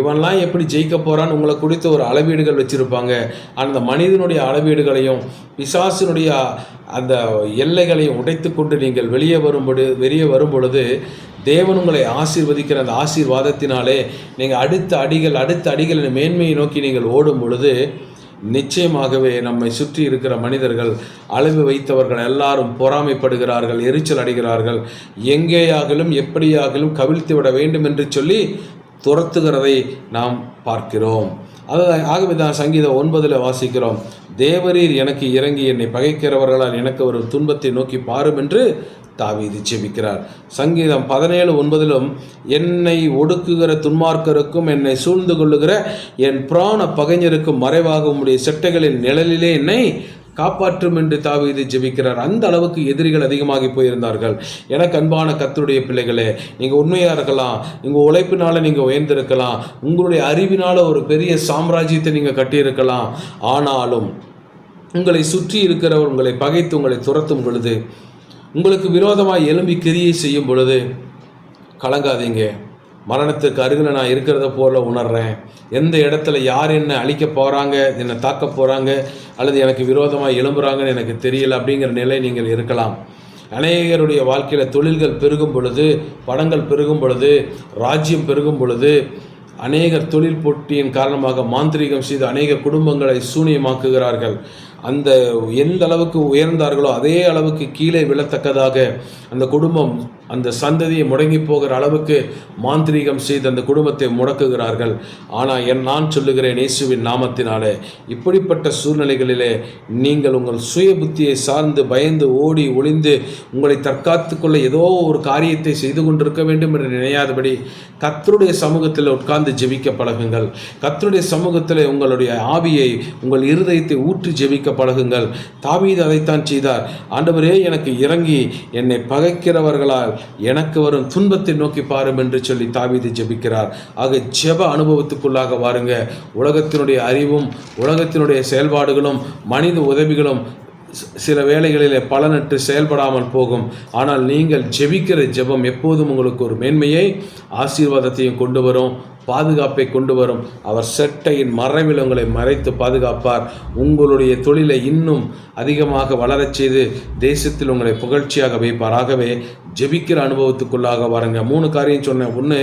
இவன்லாம் எப்படி ஜெயிக்க போகிறான்னு உங்களை குறித்த ஒரு அளவீடுகள் வச்சுருப்பாங்க. அந்த மனிதனுடைய அளவீடுகளையும் பிசாசினுடைய அந்த எல்லைகளையும் உடைத்து கொண்டு நீங்கள் வெளியே வரும் பொழுது தேவன் உங்களை ஆசீர்வதிக்கிற அந்த ஆசீர்வாதத்தினாலே நீங்கள் அடுத்த அடிகள் மேன்மையை நோக்கி நீங்கள் ஓடும் பொழுது நிச்சயமாகவே நம்மை சுற்றி இருக்கிற மனிதர்கள், அளவு வைத்தவர்கள் எல்லாரும் பொறாமைப்படுகிறார்கள், எரிச்சல் அடைகிறார்கள். எங்கேயாகிலும் எப்படியாகிலும் கவிழ்த்து விட வேண்டும் என்று சொல்லி துரத்துகிறதை நாம் பார்க்கிறோம். ஆகவே தான் சங்கீதம் 9 வாசிக்கிறோம், தேவரீர் எனக்கு இறங்கி என்னை பகைக்கிறவர்களால் எனக்கு ஒரு துன்பத்தை நோக்கி பாரும் என்று தாவீது ஜெபிக்கிறார். சங்கீதம் 17:9 என்னை ஒடுக்குகிற துன்மார்க்கருக்கும் என்னை சூழ்ந்து கொள்ளுகிற என் பிராண பகைஞருக்கும் மறைவாக உம்முடைய செட்டைகளின் நிழலிலே என்னை காப்பாற்றும் என்று தாவீது ஜெபிக்கிறார். அந்த அளவுக்கு எதிரிகள் அதிகமாகி போயிருந்தார்கள். எனக்கு அன்பான கர்த்தருடைய பிள்ளைகளே, நீங்கள் உண்மையாக இருக்கலாம், உங்கள் உழைப்பினால் நீங்கள் உயர்ந்திருக்கலாம், உங்களுடைய அறிவினால் ஒரு பெரிய சாம்ராஜ்யத்தை நீங்கள் கட்டியிருக்கலாம். ஆனாலும் உங்களை சுற்றி இருக்கிறவர் உங்களை பகைத்து உங்களை துரத்தும் பொழுது, உங்களுக்கு விரோதமாக எழும்பி கிரியை செய்யும் பொழுது கலங்காதீங்க. மரணத்துக்கு அருகில் நான் இருக்கிறத போல உணர்கிறேன். எந்த இடத்துல யார் என்னை அழிக்க போகிறாங்க, என்னை தாக்க போகிறாங்க, அல்லது எனக்கு விரோதமாக எழும்புறாங்கன்னு எனக்கு தெரியல அப்படிங்கிற நிலை நீங்கள் இருக்கலாம். அநேகருடைய வாழ்க்கையில் தொழில்கள் பெருகும் பொழுது, பணங்கள் பெருகும் பொழுது, ராஜ்யம் பெருகும் பொழுது, அநேகர் தொழில் போட்டியின் காரணமாக மாந்திரீகம் செய்து அநேக குடும்பங்களை சூனியமாக்குகிறார்கள். அந்த எந்த அளவுக்கு உயர்ந்தார்களோ அதே அளவுக்கு கீழே விழத்தக்கதாக அந்த குடும்பம், அந்த சந்ததியை முடங்கி போகிற அளவுக்கு மாந்திரீகம் செய்து அந்த குடும்பத்தை முடக்குகிறார்கள். ஆனால் நான் சொல்லுகிறேன், இயேசுவின் நாமத்தினாலே இப்படிப்பட்ட சூழ்நிலைகளிலே நீங்கள் உங்கள் சுய புத்தியை சார்ந்து பயந்து ஓடி ஒளிந்து உங்களை தற்காத்து கொள்ள ஏதோ ஒரு காரியத்தை செய்து கொண்டிருக்க வேண்டும் என்று நினையாதபடி கர்த்தருடைய சமூகத்தில் உட்கார்ந்து ஜெபிக்க பழகுங்கள். கர்த்தருடைய சமூகத்தில் உங்களுடைய ஆவியை, உங்கள் இருதயத்தை ஊற்றி ஜெபிக்க பழகுங்கள். தாவீது அதைத்தான் செய்தார். ஆண்டவரே, எனக்கு இறங்கி என்னை பகைக்கிறவர்களால் எனக்கு வரும் துன்பத்தை நோக்கி பாரும் என்று சொல்லி தாவீது ஜெபிக்கிறார். ஆக ஜெப அனுபவத்துக்குள்ளாக வாருங்க. உலகத்தினுடைய அறிவும் உலகத்தினுடைய செயல்பாடுகளும் மனித உதவிகளும் சில வேளைகளிலே பலனற்று செயல்படாமல் போகும். ஆனால் நீங்கள் ஜெபிக்கிற ஜெபம் எப்போதும் உங்களுக்கு ஒரு மேன்மையை, ஆசீர்வாதத்தையும் கொண்டு வரும், பாதுகாப்பை கொண்டு வரும். அவர் செட்டையின் மறைவில் உங்களை மறைத்து பாதுகாப்பார். உங்களுடைய தொழிலை இன்னும் அதிகமாக வளரச் செய்து தேசத்தில் உங்களை புகழ்ச்சியாக வைப்பார். ஆகவே ஜெபிக்கிற அனுபவத்துக்குள்ளாக வாருங்க. 3 காரியம் சொன்னேன். 1,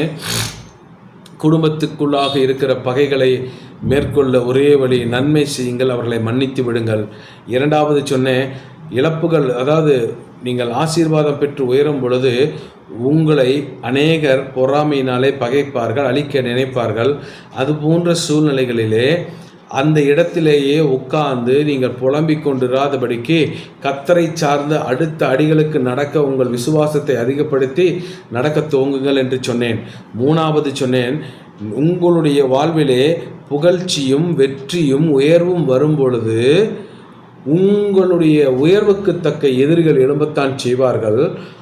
குடும்பத்துக்குள்ளாக இருக்கிற பகைகளை மேற்கொள்ள ஒரே வழி நன்மை செய்யுங்கள், அவர்களை மன்னித்து விடுங்கள். 2வது சொன்னேன், இழப்புகள், அதாவது நீங்கள் ஆசீர்வாதம் பெற்று உயரும் பொழுது உங்களை அநேகர் பொறாமையினாலே பகைப்பார்கள், அழிக்க நினைப்பார்கள். அது போன்ற சூழ்நிலைகளிலே அந்த இடத்திலேயே உட்கார்ந்து நீங்கள் புலம்பிக் கொண்டிராதபடிக்கு கர்த்தரை சார்ந்த அடுத்த அடிகளுக்கு நடக்க உங்கள் விசுவாசத்தை அதிகப்படுத்தி நடக்க துவங்குங்கள் என்று சொன்னேன். 3வது சொன்னேன், உங்களுடைய வாழ்விலே புகழ்ச்சியும் வெற்றியும் உயர்வும் வரும் பொழுது உங்களுடைய உயர்வுக்கு தக்க எதிரிகள் எழும்பத்தான் செய்வார்கள்.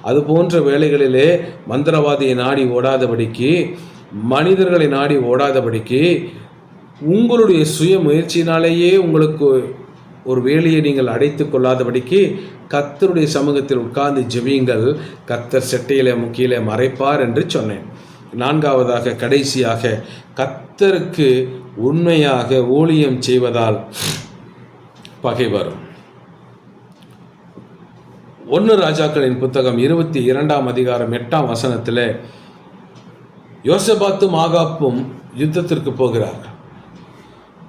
அது போன்ற வேளைகளிலே மந்திரவாதியை நாடி ஓடாதபடிக்கு, மனிதர்களை நாடி ஓடாதபடிக்கு, உங்களுடைய சுய முயற்சியினாலேயே உங்களுக்கு ஒரு வேலையை நீங்கள் அடைத்து கொள்ளாதபடிக்கு கர்த்தருடைய சமூகத்தில் உட்கார்ந்து ஜெபியுங்கள். கர்த்தர் செட்டையிலே முக்கியிலே மறைப்பார் என்று சொன்னேன். 4வதாக, கடைசியாக, கர்த்தருக்கு உண்மையாக ஊழியம் செய்வதால் பகை வரும். 1 ராஜாக்களின் புத்தகம் 22ஆம் அதிகாரம் 8ஆம் வசனத்தில் யோசபாத்தும் ஆகாப்பும் யுத்தத்திற்கு போகிறார்கள்.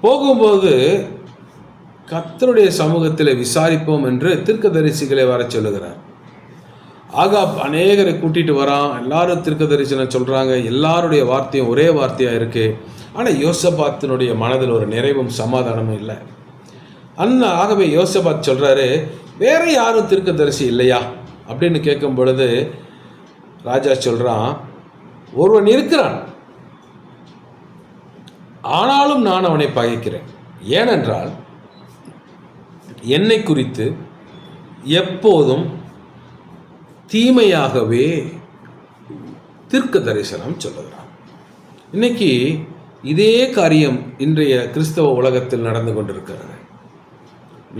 போகும்போது கர்த்தருடைய சமூகத்தில் விசாரிப்போம் என்று தீர்க்கதரிசிகளை வர சொல்லுகிறார். ஆகாப் அநேகரை கூட்டிகிட்டு வரான். எல்லாரும் தீர்க்கதரிசனம் சொல்கிறாங்க. எல்லாருடைய வார்த்தையும் ஒரே வார்த்தையாக இருக்குது. ஆனால் யோசபாத்தினுடைய மனதில் ஒரு நிறைவும் சமாதானமும் இல்லை. ஆகவே யோசபாத் சொல்கிறாரு, வேற யாரும் தீர்க்கதரிசி இல்லையா அப்படின்னு கேட்கும் பொழுது ராஜா சொல்கிறான், ஒருவன் இருக்கிறான், ஆனாலும் நான் அவனை பகைக்கிறேன். ஏனென்றால் என்னை குறித்து எப்போதும் தீமையாகவே தீர்க்க தரிசனம் சொல்லுகிறான். இன்னைக்கு இதே காரியம் இன்றைய கிறிஸ்தவ உலகத்தில் நடந்து கொண்டிருக்கிறது.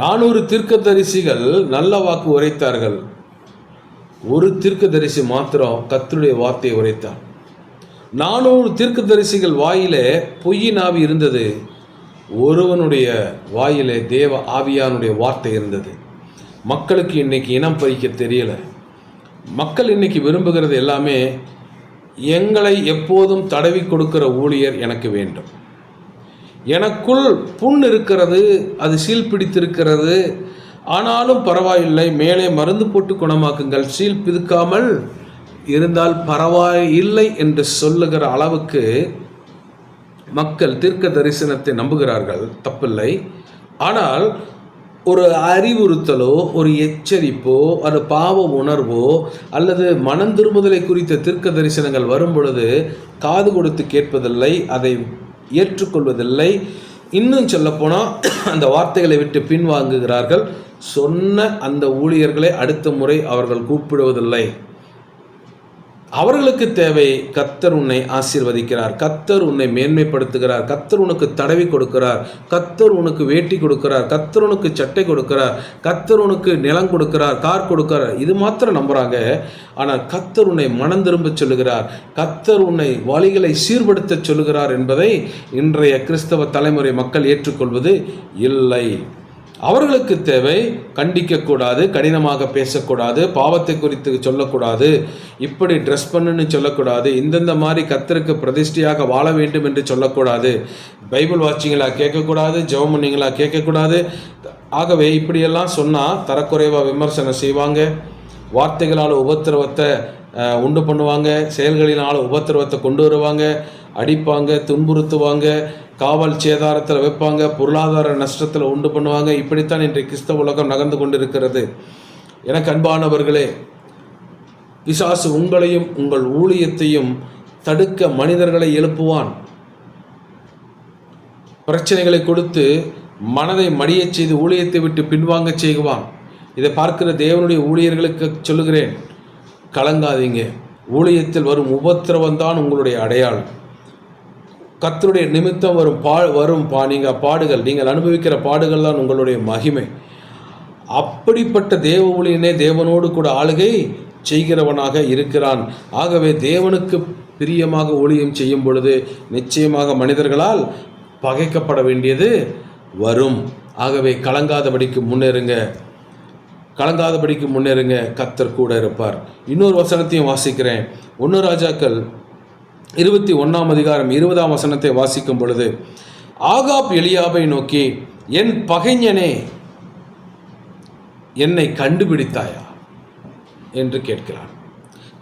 400 தீர்க்கதரிசிகள் நல்ல வாக்கு உரைத்தார்கள். ஒரு தீர்க்கதரிசி மாத்திரம் கர்த்தருடைய வார்த்தையை உரைத்தார். 400 தீர்க்கதரிசிகள் வாயிலே பொய்யின் ஆவி இருந்தது. ஒருவனுடைய வாயிலே தேவ ஆவியானுடைய வார்த்தை இருந்தது. மக்களுக்கு இன்னைக்கு இனம் பறிக்க தெரியல. மக்கள் இன்னைக்கு விரும்புகிறது எல்லாமே, எங்களை எப்போதும் தடவி கொடுக்கிற ஊழியர் எனக்கு வேண்டும், எனக்குள் புண் இருக்கிறது, அது சீல் பிடித்திருக்கிறது, ஆனாலும் பரவாயில்லை, மேலே மருந்து போட்டு குணமாக்குங்கள், சீல் பிதுக்காமல் இருந்தால் பரவாயில்லை என்று சொல்லுகிற அளவுக்கு மக்கள் தீர்க்க தரிசனத்தை நம்புகிறார்கள். தப்பில்லை. ஆனால் ஒரு அறிவுறுத்தலோ ஒரு எச்சரிப்போ அது பாவ உணர்வோ அல்லது மனம் திரும்புதலை குறித்த தீர்க்க தரிசனங்கள் வரும் பொழுது காது கொடுத்து கேட்பதில்லை, அதை ஏற்றுக்கொள்வதில்லை. இன்னும் சொல்லப்போனால் அந்த வார்த்தைகளை விட்டு பின்வாங்குகிறார்கள். சொன்ன அந்த ஊழியர்களை அடுத்த முறை அவர்கள் கூப்பிடுவதில்லை. அவர்களுக்கு தேவை கர்த்தர் உன்னை ஆசீர்வதிக்கிறார், கர்த்தர் உன்னை மேன்மைப்படுத்துகிறார், கர்த்தர் உனக்கு தடவி கொடுக்கிறார், கர்த்தர் உனக்கு வேட்டி கொடுக்கிறார், கர்த்தர் உனக்கு சட்டை கொடுக்கிறார், கர்த்தர் உனக்கு நிலம் கொடுக்கிறார், கார் கொடுக்கிறார். இது மாத்திரம் நம்புகிறாங்க. ஆனால் கர்த்தர் உன்னை மனம் திரும்ப சொல்லுகிறார், கர்த்தர் உன்னை வழிகளை சீர்படுத்த சொல்லுகிறார் என்பதை இன்றைய கிறிஸ்தவ தலைமுறை மக்கள் ஏற்றுக்கொள்வது இல்லை. அவர்களுக்கு தேவை கண்டிக்கக்கூடாது, கடினமாக பேசக்கூடாது, பாவத்தை குறித்து சொல்லக்கூடாது, இப்படி ட்ரெஸ் பண்ணுன்னு சொல்லக்கூடாது, இந்தந்த மாதிரி கர்த்தருக்கு பிரதிஷ்டையாக வாழ வேண்டும் என்று சொல்லக்கூடாது, பைபிள் வாட்சிங்களா கேட்கக்கூடாது, ஜெபம் பண்ணிங்களா கேட்கக்கூடாது. ஆகவே இப்படியெல்லாம் சொன்னால் தரக்குறைவாக விமர்சனம் செய்வாங்க, வார்த்தைகளால் உபத்திரவத்தை உண்டு பண்ணுவாங்க, செயல்களினால் உபத்திரவத்தை கொண்டு வருவாங்க, அடிப்பாங்க, துன்புறுத்துவாங்க, காவல் சேதாரத்தில் வைப்பாங்க, பொருளாதார நஷ்டத்தில் உண்டு பண்ணுவாங்க. இப்படித்தான் இன்றைய கிறிஸ்தவ உலகம் நகர்ந்து கொண்டிருக்கிறது. எனக்கு அன்பானவர்களே, பிசாசு உங்களையும் உங்கள் ஊழியத்தையும் தடுக்க மனிதர்களை எழுப்புவான். பிரச்சனைகளை கொடுத்து மனதை மடியச் செய்து ஊழியத்தை விட்டு பின்வாங்க செய்வான். இதை பார்க்கிற தேவனுடைய ஊழியர்களுக்கு சொல்லுகிறேன், கலங்காதீங்க. ஊழியத்தில் வரும் உபத்திரவம்தான் உங்களுடைய அடையாளம். கர்த்தருடைய நிமித்தம் வரும் நீங்கள் பாடுகள், நீங்கள் அனுபவிக்கிற பாடுகள் தான் உங்களுடைய மகிமை. அப்படிப்பட்ட தேவ ஊழியனே தேவனோடு கூட ஆளுகை செய்கிறவனாக இருக்கிறான். ஆகவே தேவனுக்கு பிரியமாக ஊழியம் செய்யும் பொழுது நிச்சயமாக மனிதர்களால் பகைக்கப்பட வேண்டியது வரும். ஆகவே கலங்காதபடிக்கு முன்னேறுங்க, கர்த்தர் கூட இருப்பார். இன்னொரு வசனத்தையும் வாசிக்கிறேன். 1 ராஜாக்கள் 21 20 வாசிக்கும் பொழுது, ஆகாப் எலியாபை நோக்கி, என் பகைஞனே, என்னை கண்டுபிடித்தாயா என்று கேட்கிறான்.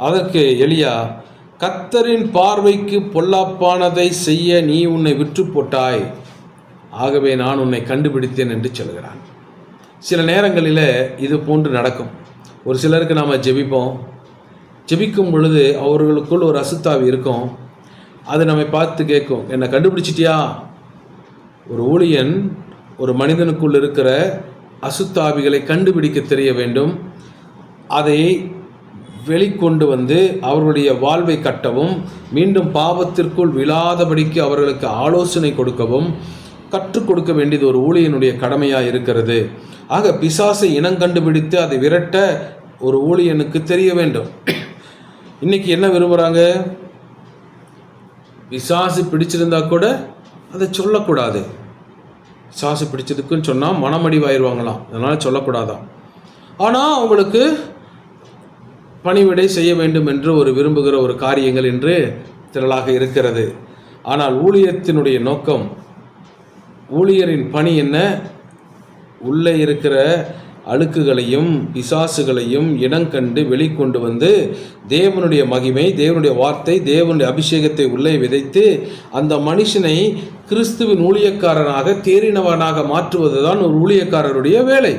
அதற்கு எலியா, கர்த்தரின் பார்வைக்கு பொல்லாப்பானதை செய்ய நீ உன்னை விற்று போட்டாய், ஆகவே நான் உன்னை கண்டுபிடித்தேன் என்று சொல்கிறான். சில நேரங்களில் இது போன்று நடக்கும். ஒரு சிலருக்கு நாம் ஜெபிக்கும் பொழுது அவர்களுக்குள் ஒரு அசுத்தாவி இருக்கும். அது நம்மை பார்த்து கேட்கும், என்னை கண்டுபிடிச்சிட்டியா? ஒரு ஊழியன் ஒரு மனிதனுக்குள் இருக்கிற அசுத்தாவிகளை கண்டுபிடிக்க தெரிய வேண்டும். அதை வெளிக்கொண்டு வந்து அவர்களுடைய வாழ்வை கட்டவும், மீண்டும் பாவத்திற்குள் விழாதபடிக்கு அவர்களுக்கு ஆலோசனை கொடுக்கவும் கற்றுக் கொடுக்க வேண்டியது ஒரு ஊழியனுடைய கடமையாக இருக்கிறது. ஆக பிசாசை இனம் கண்டுபிடித்து அதை விரட்ட ஒரு ஊழியனுக்கு தெரிய வேண்டும். இன்னைக்கு என்ன விரும்புகிறாங்க? பிசாசு பிடிச்சிருந்தா கூட அதை சொல்லக்கூடாது. பிசாசு பிடிச்சதுக்குன்னு சொன்னால் மனமடிவாயிருவாங்களாம், அதனால் சொல்லக்கூடாதான். ஆனால் அவங்களுக்கு பணிவிடை செய்ய வேண்டும் என்று விரும்புகிற ஒரு காரியங்கள் என்று திரளாக இருக்கிறது. ஆனால் ஊழியத்தினுடைய நோக்கம், ஊழியரின் பணி என்ன? உள்ளே இருக்கிற அழுக்குகளையும் பிசாசுகளையும் இனங்கண்டு வெளிக்கொண்டு வந்து தேவனுடைய மகிமை, தேவனுடைய வார்த்தை, தேவனுடைய அபிஷேகத்தை உள்ளே விதைத்து அந்த மனுஷனை கிறிஸ்துவின் ஊழியக்காரனாக தேறினவனாக மாற்றுவதுதான் ஒரு ஊழியக்காரருடைய வேலை.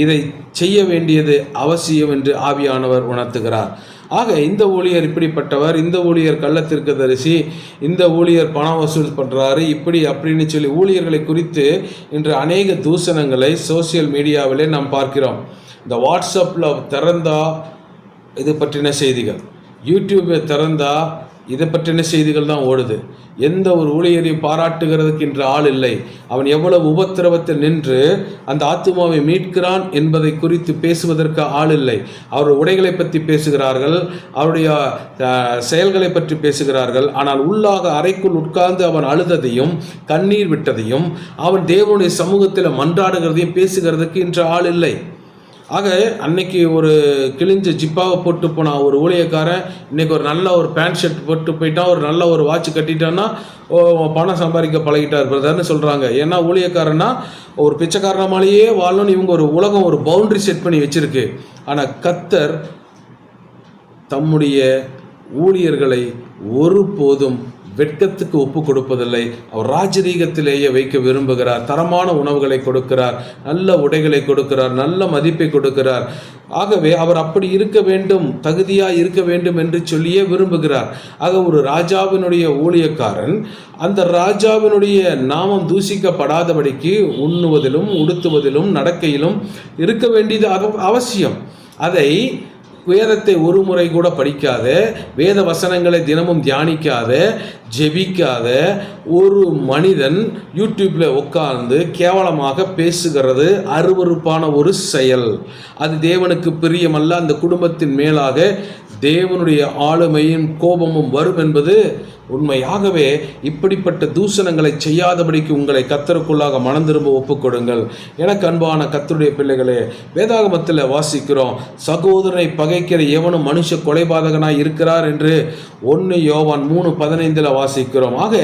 இதை செய்ய வேண்டியது அவசியம் என்று ஆவியானவர் உணர்த்துகிறார். ஆக இந்த ஊழியர் இப்படிப்பட்டவர், இந்த ஊழியர் கள்ளத்தீர்க்கதரிசி, இந்த ஊழியர் பணம் வசூல் பண்ணுறாரு, இப்படி அப்படின்னு சொல்லி ஊழியர்களை குறித்து இன்று அநேக தூஷணங்களை சோசியல் மீடியாவிலே நாம் பார்க்கிறோம். இந்த வாட்ஸ்அப்பில் திறந்தா இது பற்றின செய்திகள், யூடியூப்பை திறந்தா இதை பற்றின செய்திகள் தான் ஓடுது. எந்த ஒரு ஊழியரையும் பாராட்டுகிறதுக்கு இன்று ஆள் இல்லை. அவன் எவ்வளவு உபத்திரவத்தில் நின்று அந்த ஆத்துமாவை மீட்கிறான் என்பதை குறித்து பேசுவதற்கு ஆள் இல்லை. அவருடைய உடைகளை பற்றி பேசுகிறார்கள், அவருடைய செயல்களை பற்றி பேசுகிறார்கள். ஆனால் உள்ளாக அறைக்குள் உட்கார்ந்து அவன் அழுததையும் கண்ணீர் விட்டதையும் அவன் தேவனுடைய சமூகத்தில் மன்றாடுகிறதையும் பேசுகிறதுக்கு இன்று ஆள் இல்லை. ஆக அன்னைக்கு ஒரு கிழிஞ்ச ஜிப்பாவை போட்டு போனான் ஒரு ஊழியக்காரன், இன்றைக்கி ஒரு நல்ல ஒரு பேண்ட் ஷர்ட் போட்டு போயிட்டான், ஒரு நல்ல ஒரு வாட்ச் கட்டிட்டான்னா பணம் சம்பாதிக்க பழகிட்டார் பிரதர்னு சொல்கிறாங்க. ஏன்னா ஊழியக்காரன்னா ஒரு பிச்சைக்காரனாலேயே வாழணும்னு இவங்க ஒரு உலகம் ஒரு பவுண்டரி செட் பண்ணி வச்சுருக்கு. ஆனால் கர்த்தர் தம்முடைய ஊழியர்களை ஒருபோதும் வெட்கத்துக்கு ஒப்பு கொடுப்பதில்லை. அவர் ராஜரீகத்திலேயே வைக்க விரும்புகிறார். தரமான உணவுகளை கொடுக்கிறார், நல்ல உடைகளை கொடுக்கிறார், நல்ல மதிப்பை கொடுக்கிறார். ஆகவே அவர் அப்படி இருக்க வேண்டும், தகுதியாக இருக்க வேண்டும் என்று சொல்லியே விரும்புகிறார். ஆக ஒரு ராஜாவினுடைய ஊழியக்காரன் அந்த ராஜாவினுடைய நாமம் தூசிக்கப்படாதபடிக்கு உண்ணுவதிலும் உடுத்துவதிலும் நடக்கையிலும் இருக்க வேண்டியது அவசியம். அதை வேதத்தை ஒரு முறை கூட படிக்காத, வேத வசனங்களை தினமும் தியானிக்காத, ஜெபிக்காத ஒரு மனிதன் யூடியூப்பில் உட்கார்ந்து கேவலமாக பேசுகிறது அருவருப்பான ஒரு செயல். அது தேவனுக்கு பிரியமல்ல. அந்த குடும்பத்தின் மேலாக தேவனுடைய ஆளுமையும் கோபமும் வரும் என்பது உண்மையாகவே. இப்படிப்பட்ட தூஷணங்களை செய்யாதபடிக்கு உங்களை கர்த்தருக்குள்ளாக மனம் திரும்ப ஒப்புக்கொடுங்கள். எனக்கு அன்பான கர்த்தருடைய பிள்ளைகளே, வேதாகமத்தில் வாசிக்கிறோம், சகோதரனை பகைக்கிற எவனும் மனுஷ கொலைபாதகனாய் இருக்கிறார் என்று 1 யோவான் 3:15 வாசிக்கிறோம். ஆக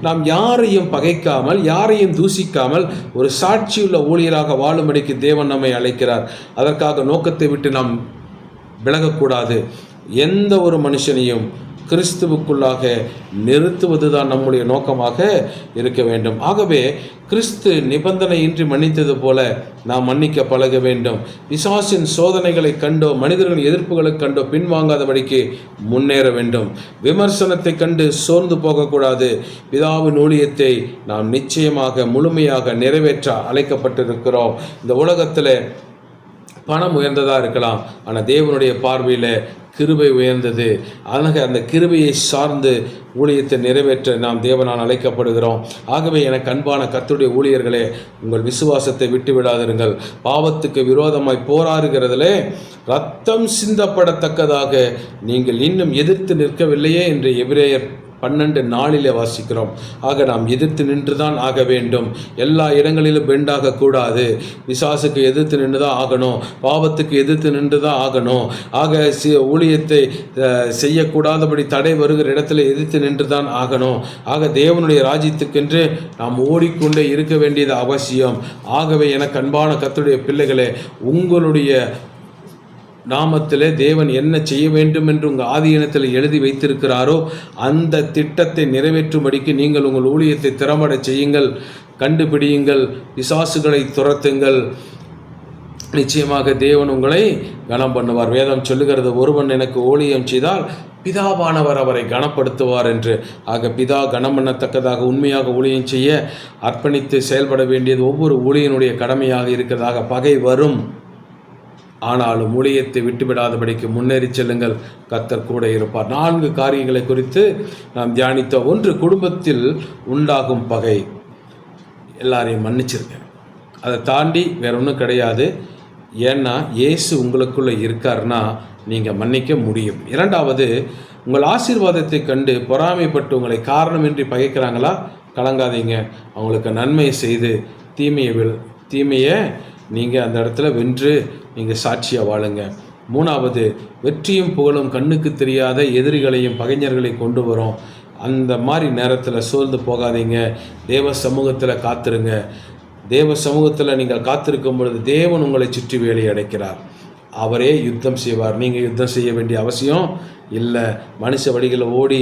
நாம் யாரையும் பகைக்காமல், யாரையும் தூசிக்காமல் ஒரு சாட்சியுள்ள ஊழியராக வாழும்படிக்கு தேவன் நம்மை அழைக்கிறார். அதற்காக நோக்கத்தை விட்டு நாம் விலகக்கூடாது. எந்த ஒரு மனுஷனையும் கிறிஸ்துவுக்குள்ளாக நிறுத்துவதுதான் நம்முடைய நோக்கமாக இருக்க வேண்டும். ஆகவே கிறிஸ்து நிபந்தனையின்றி மன்னித்தது போல நாம் மன்னிக்க பழக வேண்டும். பிசாசின் சோதனைகளை கண்டோ, மனிதர்களின் எதிர்ப்புகளை கண்டோ பின்வாங்காதபடிக்கு முன்னேற வேண்டும். விமர்சனத்தை கண்டு சோர்ந்து போகக்கூடாது. பிதாவின் ஊழியத்தை நாம் நிச்சயமாக முழுமையாக நிறைவேற்ற அழைக்கப்பட்டிருக்கிறோம். இந்த உலகத்தில் பணம் உயர்ந்ததாக இருக்கலாம், ஆனால் தேவனுடைய பார்வையில் கிருபை உயர்ந்தது. அதனால அந்த கிருபையை சார்ந்து ஊழியத்தை நிறைவேற்ற நாம் தேவனால் அழைக்கப்படுகிறோம். ஆகவே எனக்கு அன்பான கர்த்தருடைய ஊழியர்களே, உங்கள் விசுவாசத்தை விட்டு விடாதிருங்கள். பாவத்துக்கு விரோதமாய் போராடுகிறதிலே ரத்தம் சிந்தப்படத்தக்கதாக நீங்கள் இன்னும் எதிர்த்து நிற்கவில்லையே என்று எபிரேயர் 12:4 வாசிக்கிறோம். ஆக நாம் எதிர்த்து நின்று தான் ஆக வேண்டும். எல்லா இடங்களிலும் பெண்டாக கூடாது. பிசாசுக்கு எதிர்த்து நின்று தான் ஆகணும், பாவத்துக்கு எதிர்த்து நின்று தான் ஆகணும். ஆக ஊழியத்தை செய்யக்கூடாதபடி தடை வருகிற இடத்துல எதிர்த்து நின்று தான் ஆகணும். ஆக தேவனுடைய ராஜ்யத்துக்கென்று நாம் ஓடிக்கொண்டே இருக்க வேண்டியது அவசியம். ஆகவே எனக்கு அன்பான கர்த்தருடைய பிள்ளைகளே, உங்களுடைய நாமத்திலே தேவன் என்ன செய்ய வேண்டும் என்று உங்கள் ஆதியினத்தில் எழுதி வைத்திருக்கிறாரோ அந்த திட்டத்தை நிறைவேற்றும்படிக்கு நீங்கள் உங்கள் ஊழியத்தை திறம்பட செய்யுங்கள், கண்டுபிடியுங்கள், பிசாசுகளை துரத்துங்கள். நிச்சயமாக தேவன் உங்களை கனம் பண்ணுவார். வேதம் சொல்லுகிறது, ஒருவன் எனக்கு ஊழியம் செய்தால் பிதாவானவர் அவரை கனப்படுத்துவார் என்று. ஆக பிதா கனம் பண்ணத்தக்கதாக உண்மையாக ஊழியம் செய்ய அர்ப்பணித்து செயல்பட வேண்டியது ஒவ்வொரு ஊழியனுடைய கடமையாக இருக்கிறதாக. பகை வரும், ஆனாலும் ஊழியத்தை விட்டுவிடாதபடிக்கு முன்னேறி செல்லுங்கள். கர்த்தர் கூட இருப்பார். 4 காரியங்களை குறித்து நாம் தியானித்தோம். 1, குடும்பத்தில் உண்டாகும் பகை. எல்லாரையும் மன்னிச்சிருக்கேன். அதை தாண்டி வேற ஒன்றும் கிடையாது. ஏன்னா இயேசு உங்களுக்குள்ளே இருக்காருன்னா நீங்கள் மன்னிக்க முடியும். 2வது, உங்கள் ஆசீர்வாதத்தை கண்டு பொறாமைப்பட்டு உங்களை காரணமின்றி பகைக்கிறாங்களா? கலங்காதீங்க. அவங்களுக்கு நன்மையை செய்து தீமையை நீங்கள் அந்த இடத்துல வென்று நீங்கள் சாட்சியாக வாழுங்க. 3வது, வெற்றியும் புகழும் கண்ணுக்கு தெரியாத எதிரிகளையும் பகைஞர்களையும் கொண்டு வரும். அந்த மாதிரி நேரத்தில் சோர்ந்து போகாதீங்க. தேவ சமூகத்தில் காத்திருங்க. தேவ சமூகத்தில் நீங்கள் காத்திருக்கும் பொழுது தேவன் உங்களை சுற்றி வேலி அடைக்கிறார். அவரே யுத்தம் செய்வார். நீங்கள் யுத்தம் செய்ய வேண்டிய அவசியம் இல்லை. மனுஷ வழிகளை ஓடி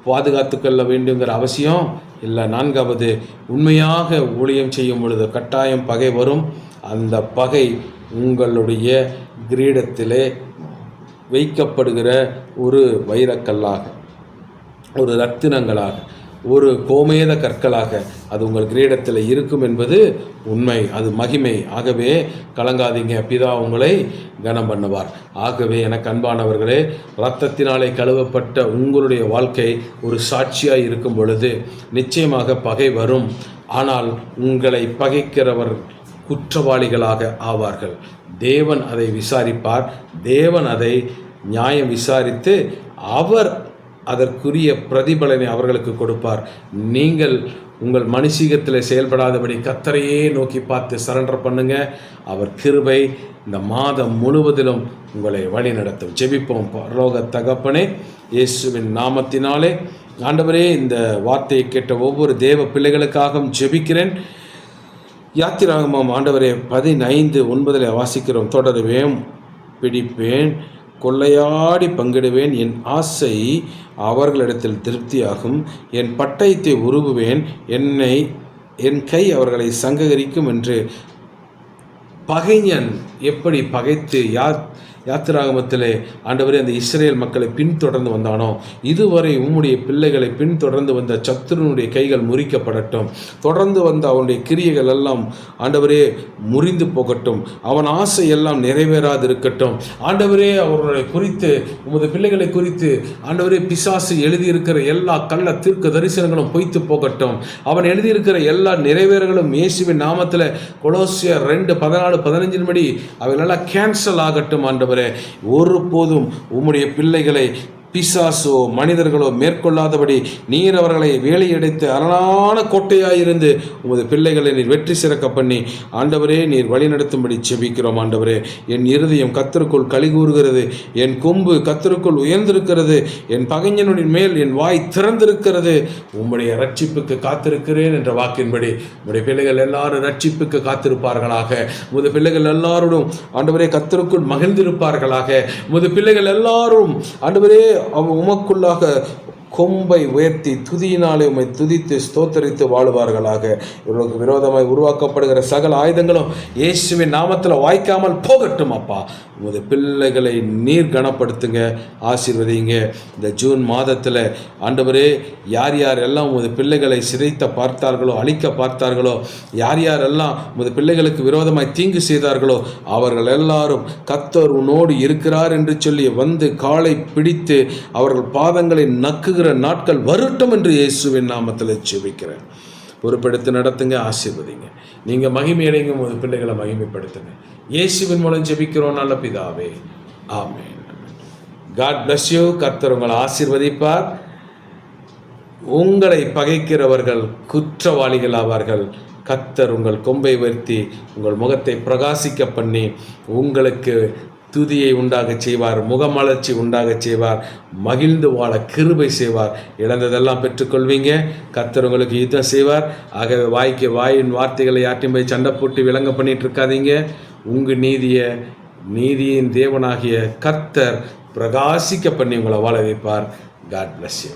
பாதுகாத்துக்கொள்ள வேண்டுங்கிற அவசியம் இல்லை. 4வது, உண்மையாக ஊழியம் செய்யும் பொழுது கட்டாயம் பகை வரும். அந்த பகை உங்களுடைய கிரீடத்திலே வைக்கப்படுகிற ஒரு வைரக்கல்லாக, ஒரு ரத்தினங்களாக, ஒரு கோமேத கற்களாக அது உங்கள் கிரீடத்தில் இருக்கும் என்பது உண்மை. அது மகிமை. ஆகவே கலங்காதீங்க. பிதா உங்களை கனம் பண்ணுவார். ஆகவே எனக்கு அன்பானவர்களே, இரத்தத்தினாலே கழுவப்பட்ட உங்களுடைய வாழ்க்கை ஒரு சாட்சியாக இருக்கும் பொழுது நிச்சயமாக பகை வரும். ஆனால் உங்களை பகைக்கிறவர் குற்றவாளிகளாக ஆவார்கள். தேவன் அதை விசாரிப்பார். தேவன் அதை நியாயம் விசாரித்து அவர் அதற்குரிய பிரதிபலனை அவர்களுக்கு கொடுப்பார். நீங்கள் உங்கள் மனுஷீகத்தில் செயல்படாதபடி கர்த்தரையே நோக்கி பார்த்து சரண்டர் பண்ணுங்க. அவர் கிருபை இந்த மாதம் முழுவதிலும் உங்களை வழி நடத்தும். ஜெபிப்போம். பரலோக தகப்பனே, இயேசுவின் நாமத்தினாலே ஆண்டவரே, இந்த வார்த்தையை கேட்ட ஒவ்வொரு தேவ பிள்ளைகளுக்காகவும் ஜெபிக்கிறேன். யாத்திராகமம் ஆண்டவரே 15:9 வாசிக்கிறோம். தொடருவேன், பிடிப்பேன், கொள்ளையாடி பங்கிடுவேன். என் ஆசை அவர்களிடத்தில் திருப்தியாகும். என் பட்டயத்தை உருவுவேன். என் கை அவர்களை சங்ககரிக்கும் என்று பகைஞன் எப்படி பகைத்து யாத்திராகமத்திலே ஆண்டவரே அந்த இஸ்ரேல் மக்களை பின்தொடர்ந்து வந்தானோ, இதுவரை உம்முடைய பிள்ளைகளை பின்தொடர்ந்து வந்த சத்துருனுடைய கைகள் முறிக்கப்படட்டும். தொடர்ந்து வந்த அவனுடைய கிரியைகள் எல்லாம் ஆண்டவரே முறிந்து போகட்டும். அவன் ஆசை எல்லாம் நிறைவேறாது இருக்கட்டும். ஆண்டவரே அவர்களை குறித்து, உமது பிள்ளைகளை குறித்து ஆண்டவரே பிசாசு எழுதியிருக்கிற எல்லா கள்ள தீர்க்க தரிசனங்களும் பொய்த்து போகட்டும். அவன் எழுதியிருக்கிற எல்லா நிறைவேறங்களும் இயேசுவின் நாமத்தில் கொலோசியர் 2:14-15 படி அவைகளெல்லாம் கேன்சல் ஆகட்டும். ஆண்டவரே, ஒருபோதும் உம்முடைய பிள்ளைகளை பிசாசோ மனிதர்களோ மேற்கொள்ளாதபடி நீர் அவர்களை வேலையடைத்து அரணான கோட்டையாயிருந்து உமது பிள்ளைகளை நீர் வெற்றி சிறக்க பண்ணி ஆண்டவரே நீர் வழி நடத்தும்படி செபிக்கிறோம். ஆண்டவரே, என் இருதயம் கர்த்தருக்குள் களிகூறுகிறது. என் கொம்பு கர்த்தருக்குள் உயர்ந்திருக்கிறது. என் பகைஞனுடைய மேல் என் வாய் திறந்திருக்கிறது. உம்முடைய ரட்சிப்புக்கு காத்திருக்கிறேன் என்ற வாக்கின்படி உம்முடைய பிள்ளைகள் எல்லாரும் ரட்சிப்புக்கு காத்திருப்பார்களாக. உமது பிள்ளைகள் எல்லாரோடும் ஆண்டவரே கர்த்தருக்குள் மகிழ்ந்திருப்பார்களாக. உமது பிள்ளைகள் எல்லாரும் ஆண்டவரே உமக்குள்ளாக கொம்பை உயர்த்தி துதியினாலே உம்மை துதித்து ஸ்தோத்தரித்து வாழுவார்களாக. இவர்களுக்கு விரோதமாய் உருவாக்கப்படுகிற சகல ஆயுதங்களும் இயேசுவின் நாமத்தில் வாய்க்காமல் போகட்டும். அப்பா, உமது பிள்ளைகளை நீர் கனப்படுத்துங்க, ஆசீர்வதிங்க. இந்த ஜூன் மாதத்தில் ஆண்டவரே யார் யாரெல்லாம் உமது பிள்ளைகளை சிதைத்த பார்த்தார்களோ, அழிக்க பார்த்தார்களோ, யார் யாரெல்லாம் உமது பிள்ளைகளுக்கு விரோதமாய் தீங்கு செய்தார்களோ, அவர்கள் எல்லாரும் கர்த்தர் உன்னோடு இருக்கிறார் என்று சொல்லி வந்து காலை பிடித்து அவர்கள் பாதங்களை நக்குகிற நாட்கள் வரட்டும் என்று இயேசுவின் நாமத்தில் ஜெபிக்கிறேன். பொறுப்பெடுத்து நடத்துங்க, ஆசீர்வதிங்க. நீங்கள் மகிமையடைங்க, உமது பிள்ளைகளை மகிமைப்படுத்துங்க. இயேசுவின் மூலம் ஜெபிக்கிறோம் நல்ல பிதாவே, ஆமென். God bless you. கர்த்தர் உங்களை ஆசீர்வதிப்பார். உங்களை பகைக்கிறவர்கள் குற்றவாளிகள் ஆவார்கள். கர்த்தர் உங்கள் கொம்பை உயர்த்தி உங்கள் முகத்தை பிரகாசிக்க பண்ணி உங்களுக்கு துதியை உண்டாக செய்வார், முகமலர்ச்சி உண்டாக செய்வார், மகிழ்ந்து வாழ கிருபை செய்வார். இழந்ததெல்லாம் பெற்றுக்கொள்வீங்க. கர்த்தர் உங்களுக்கு யுத்தம் செய்வார். ஆகவே வாயின் வார்த்தைகளை யார்ட்டையும் போய் சண்டை போட்டு விளங்க பண்ணிட்டு இருக்காதீங்க. உங்கள் நீதியின் தேவனாகிய கர்த்தர் பிரகாசிக்க பண்ணி உங்களை வாழ வைப்பார். God bless you.